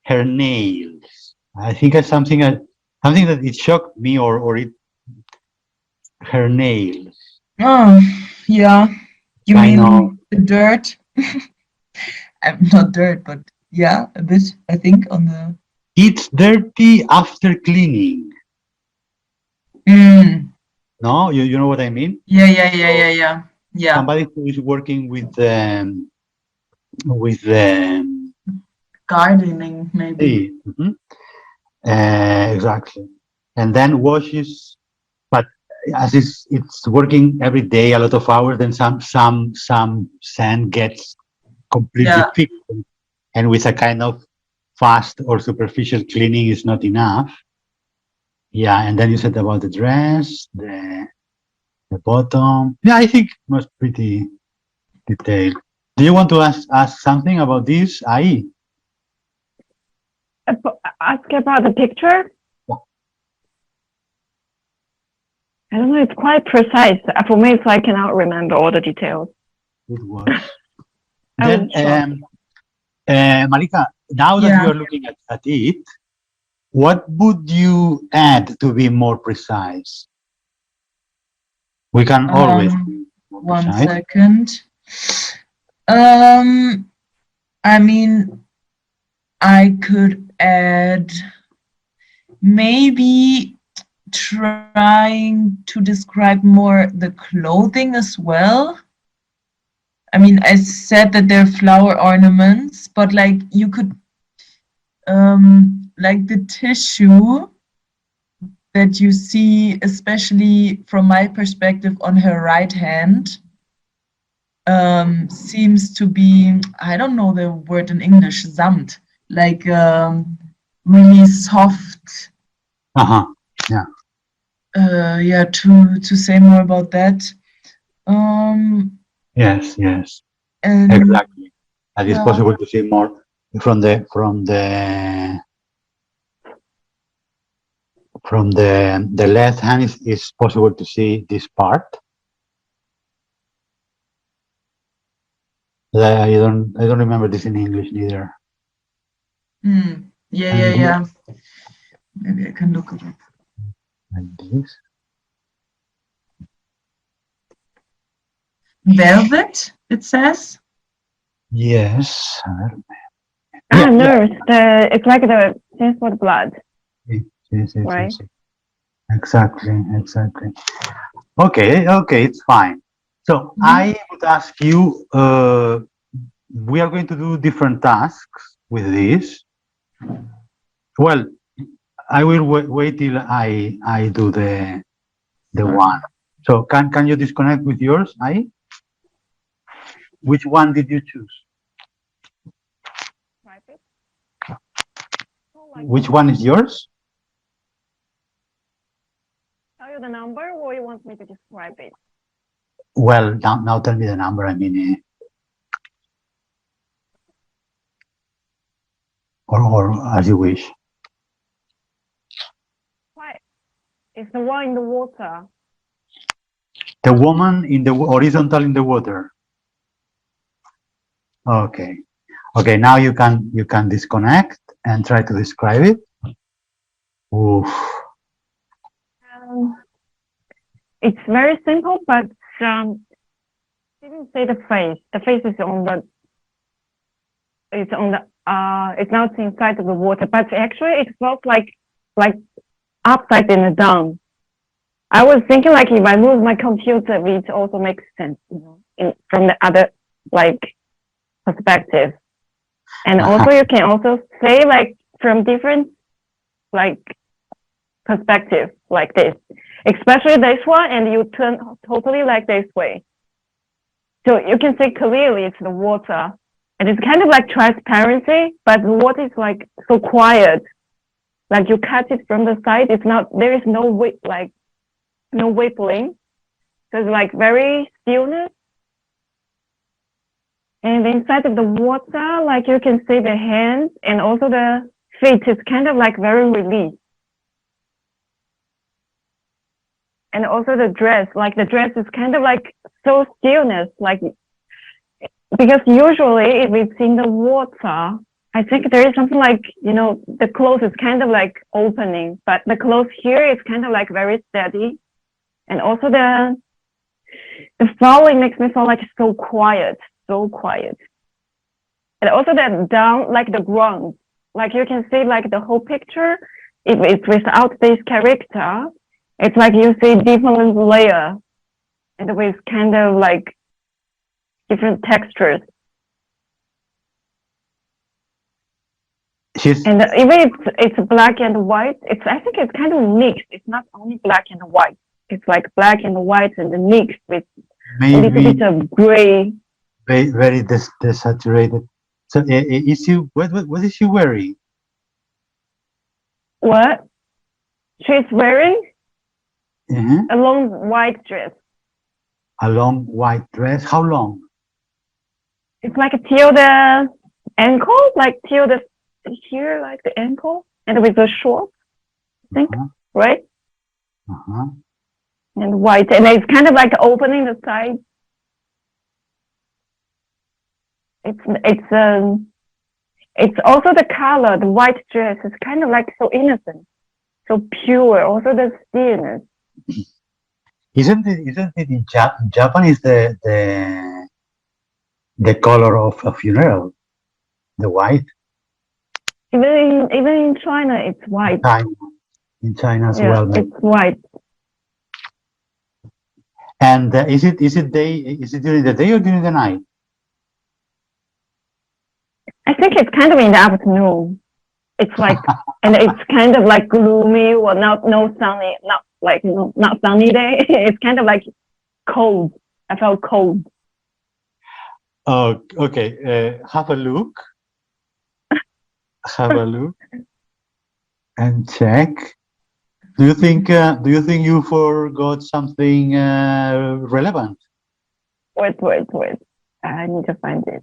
her nails. I think it's something that it shocked me, or her nails. Oh, yeah. You I mean know. the dirt? I'm not dirt, but yeah, a bit, I think, on the it's dirty after cleaning. Mm. No, you know what I mean? Yeah. Somebody who is working with Gardening, maybe. exactly, and then washes. But as it's working every day, a lot of hours, then some sand gets completely Yeah. thick, and with a kind of fast or superficial cleaning is not enough. Yeah, and then you said about the dress, the bottom. Yeah, I think it was pretty detailed. Do you want to ask something about this, Ai? Ask about the picture. I don't know. It's quite precise. For me, it's I cannot remember all the details. It was. I Then, was Marika, now that you Yeah. are looking at it, what would you add to be more precise? We can always be more 1 precise. second. I mean, I could add maybe trying to describe more the clothing as well. I mean, I said that they're flower ornaments, but like you could, like the tissue that you see, especially from my perspective on her right hand, seems to be, I don't know the word in English, Samt, like really soft. Uh-huh. Yeah, to say more about that. Yes, And exactly. And it's yeah. possible to see more from the left hand is possible to see this part. I don't remember this in English neither. Yeah. Maybe I can look it up. Like this. Velvet, it says. Yes. nurse. It's like the sense for the blood. Yes, Right. yes. Exactly. Okay, it's fine. So I would ask you, we are going to do different tasks with this. Well, I will wait till I do the one. So can you disconnect with yours, I? Which one did you choose? Which one is yours? Tell you the number, or you want me to describe it? Well, now tell me the number. I mean, or as you wish. Why? It's the one in the water. The woman in the horizontal in the water. Okay. Now you can disconnect and try to describe it. Oof. It's very simple, but didn't say the face. The face is on the. It's on the. It's not inside of the water, but actually it felt like upside and down. I was thinking like if I move my computer, it also makes sense, from the other perspective. And also you can also say like from different perspective like this, especially this one, and you turn totally like this way. So you can see clearly it's the water, and it's kind of like transparency, but the water is like so quiet. Like you cut it from the side, it's not, there is no no wiggling. So it's like very stillness. And inside of the water, like you can see the hands and also the feet is kind of like very released. And also the dress, like the dress is kind of like so stillness, like, because usually if it's in the water, I think there is something like, the clothes is kind of like opening, but the clothes here is kind of like very steady. And also the falling makes me feel like so quiet. And also that down, like the ground, like you can see like the whole picture. If it's without this character, it's like you see different layer and with kind of like different textures. She's And even if it's black and white, I think it's kind of mixed. It's not only black and white. It's like black and white and mixed with a little maybe bit of gray. very desaturated. So is she what is she wearing? What? She's wearing Mhm. a long white dress. A long white dress. How long? It's like till the ankle, like till the here, like the ankle, and with the short, I think, Uh-huh. right? Uh-huh. And white, and it's kind of like opening the side. It's also the color. The white dress is kind of like so innocent, so pure. Also the stillness. Isn't it in Japan is the color of a funeral, the white. Even in China, it's white. In China as Yeah, well. But, it's white. and is it during the day or during the night? I think it's kind of in the afternoon. It's like, and it's kind of like gloomy or not sunny, not sunny day. It's kind of like cold. I felt cold. Oh, okay. Have a look. Have a look and check. Do you think you forgot something relevant? Wait. I need to find it.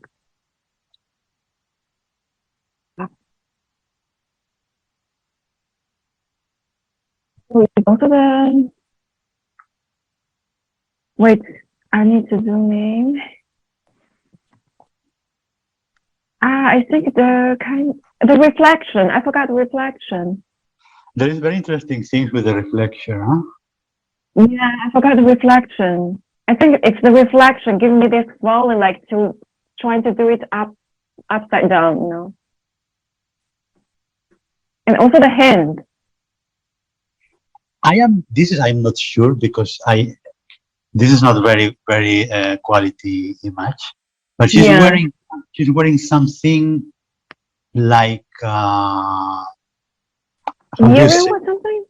Go to the. Wait, I need to zoom in. I think the reflection. I forgot the reflection. There is very interesting things with the reflection, huh? Yeah, I forgot the reflection. I think it's the reflection giving me this falling, like to trying to do it upside down, you know. And also the hand. I'm not sure because this is not very quality image, but she's Yeah. wearing something like how do you Earring say, or something?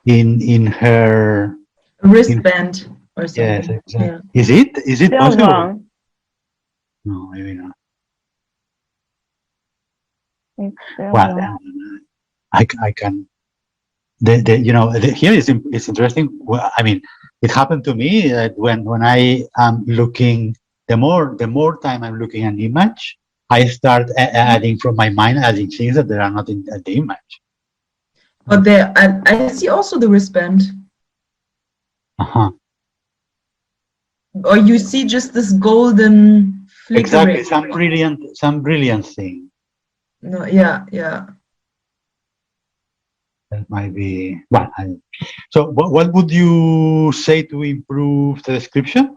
in her Wristband or something. yes, exactly. Yeah. Is it possible? Silver. No, maybe not. It's Well, silver. I can. Here it's interesting. Well, I mean, it happened to me that when I am looking, the more time I'm looking at an image, I start adding from my mind, adding things that there are not in the image. But there, I see also the wristband. Uh-huh. Or you see just this golden flickering. Exactly, some brilliant thing. No, yeah. That might be. Well, so what would you say to improve the description?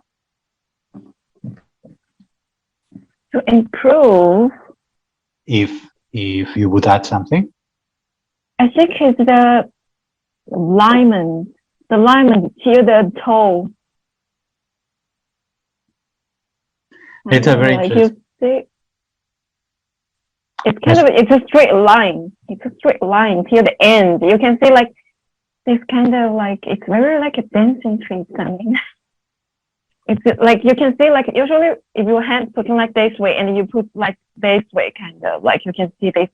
To improve, If you would add something. I think it's the alignment till the toe. It's a very Like interesting. you see, it's kind of it's a straight line. It's a straight line till the end. You can see like this kind of like it's very like a dancing tree. I mean, it's like you can see like usually if your hand putting like this way and you put like this way, kind of like you can see this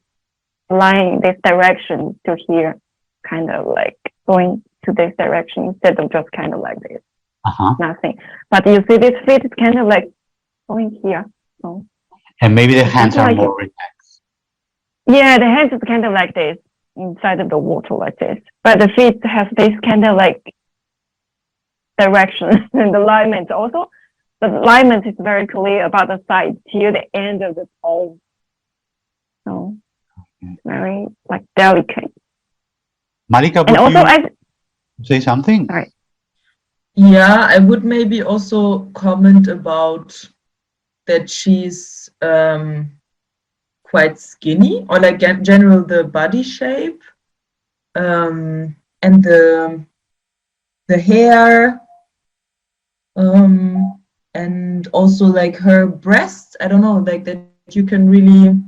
line, this direction to here, kind of like going to this direction instead of just kind of like this, nothing. But you see this feet is kind of like going here. So And maybe the hands are like more relaxed. yeah, the hands is kind of like this inside of the water like this, but the feet has this kind of like direction and the alignment also. The alignment is very clear about the side till the end of the toe. So very like delicate. Malika, would And also you say something? Sorry. Yeah, I would maybe also comment about that she's quite quite skinny, or like in general the body shape, and the hair, and also like her breasts. I don't know, like that you can really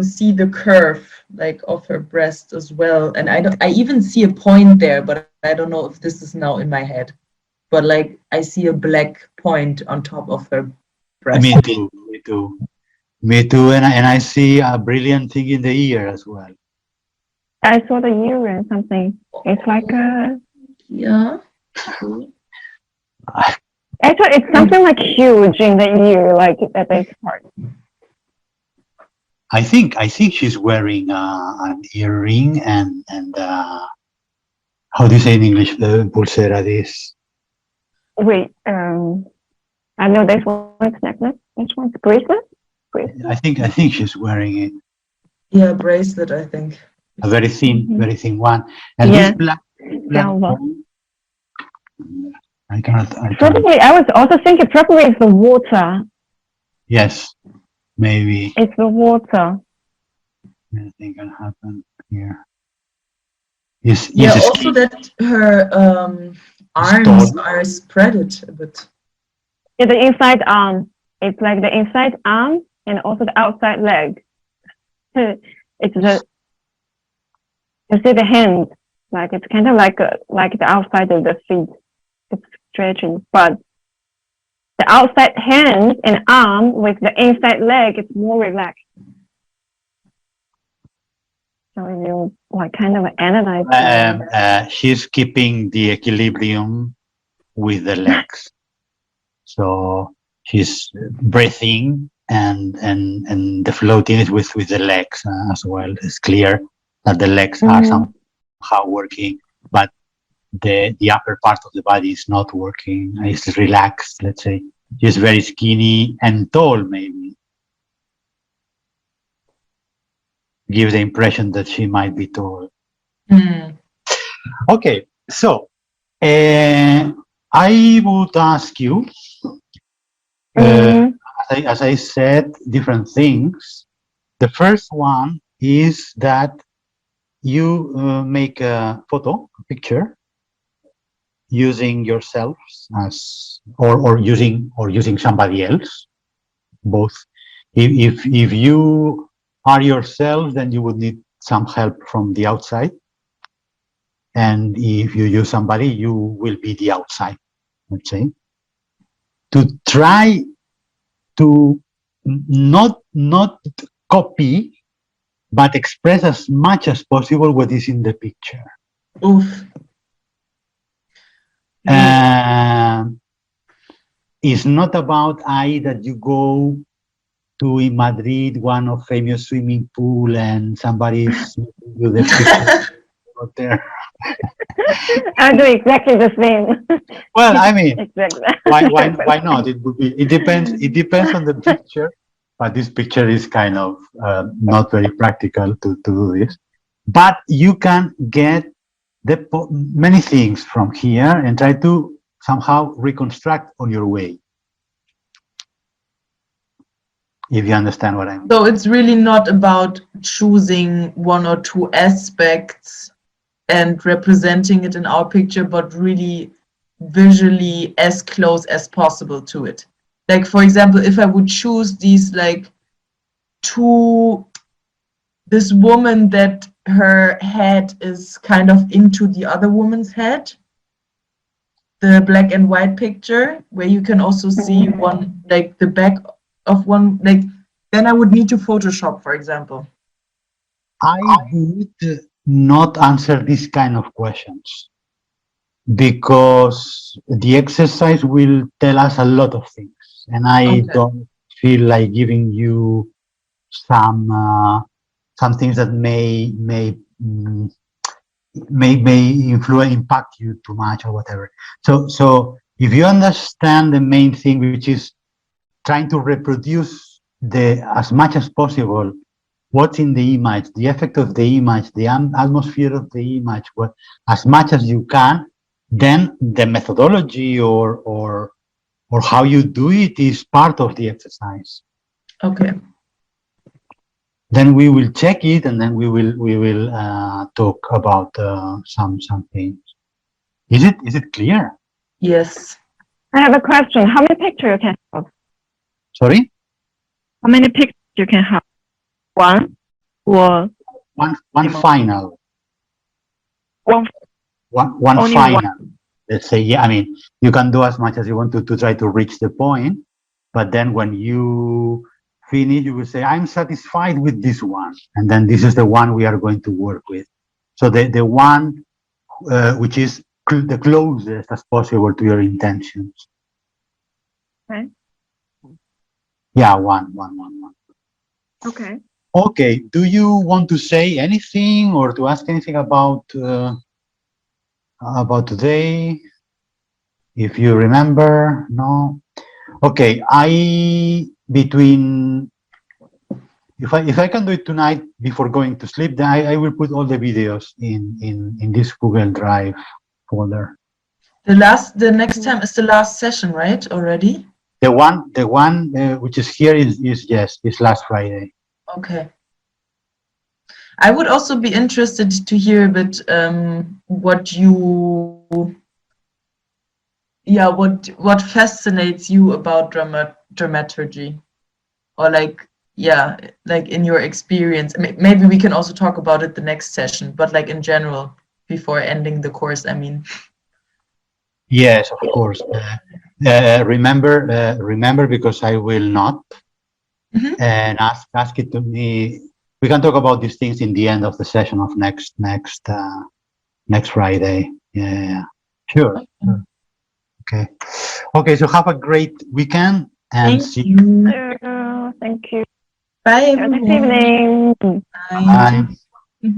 see the curve like of her breast as well. And I even see a point there, but I don't know if this is now in my head. But like I see a black point on top of her breast. Me too. Me too. Me too. And I see a brilliant thing in the ear as well. I saw the ear and something. It's like a. Yeah. Actually, it's something like huge in the ear, like at this part. I think she's wearing an earring and how do you say in English the pulsera? This. Wait, I know this one's necklace. This one's bracelet. I think she's wearing it. Yeah, bracelet. I think. A very thin, Mhm. very thin one. And Yeah. this black Silver. I cannot. Probably, I was also thinking probably it's the water. Yes, maybe. It's the water. Anything can happen here. Yes. Yeah. Yes. Also, that her arms Stone. are spreaded a bit. Yeah, the inside arm. It's like the inside arm and also the outside leg. It's the. You see the hand, like it's kind of like the outside of the feet. It's stretching, but the outside hand and arm with the inside leg is more relaxed. So you like kind of analyze. She's keeping the equilibrium with the legs. So she's breathing and the floating is with the legs as well. It's clear that the legs are somehow working, but the upper part of the body is not working. It's relaxed, let's say. She's very skinny and tall, maybe. Gives the impression that she might be tall. Mm. Okay, so I would ask you, as I said, different things. The first one is that you make a photo, a picture, using yourselves as or using somebody else. Both. If you are yourself, then you would need some help from the outside. And if you use somebody, you will be the outside, let's say. To try to not copy, but express as much as possible what is in the picture. Oof. It's not about that you go to in Madrid one of famous swimming pool and somebody's you the picture out there. I do exactly the same. Well, I mean, Exactly. why not? It would be. It depends on the picture. But this picture is kind of not very practical to do this. But you can get many things from here and try to somehow reconstruct on your way. If you understand what I mean. So it's really not about choosing one or two aspects and representing it in our picture, but really visually as close as possible to it. Like, for example, if I would choose these like this woman that her head is kind of into the other woman's head, the black and white picture where you can also see one, like the back of one, like then I would need to Photoshop, for example. I would not answer these kind of questions because the exercise will tell us a lot of things. And I don't feel like giving you some things that may impact you too much or whatever. So if you understand the main thing, which is trying to reproduce as much as possible what's in the image, the effect of the image, the atmosphere of the image, as much as you can, then the methodology or how you do it is part of the exercise. Okay. then we will check it, and then we will talk about some things. Is it clear? Yes. I have a question. How many pictures you can have? Sorry, How many pictures you can have? One or one Simon. final. one? One Only final. one. Let's say, yeah, I mean, you can do as much as you want to try to reach the point, but then when you finish, you will say, I'm satisfied with this one. And then this is the one we are going to work with. So the one which is the closest as possible to your intentions. Okay. Yeah, one. Okay. Okay, do you want to say anything or to ask anything about today? If you remember, no? Okay, if I can do it tonight before going to sleep, then I will put all the videos in this Google Drive folder. The next time is the last session, right? Already? The one which is here is yes, is last Friday. Okay. I would also be interested to hear a bit what fascinates you about dramaturgy, or like in your experience. Maybe we can also talk about it the next session, but like in general before ending the course, I mean. Yes, of course. Remember, because I will not, and ask it to me. We can talk about these things in the end of the session of next Friday. Yeah, sure. Okay. So have a great weekend and Thank see you. Thank you. Bye, Have a nice everyone. evening. Bye. Bye.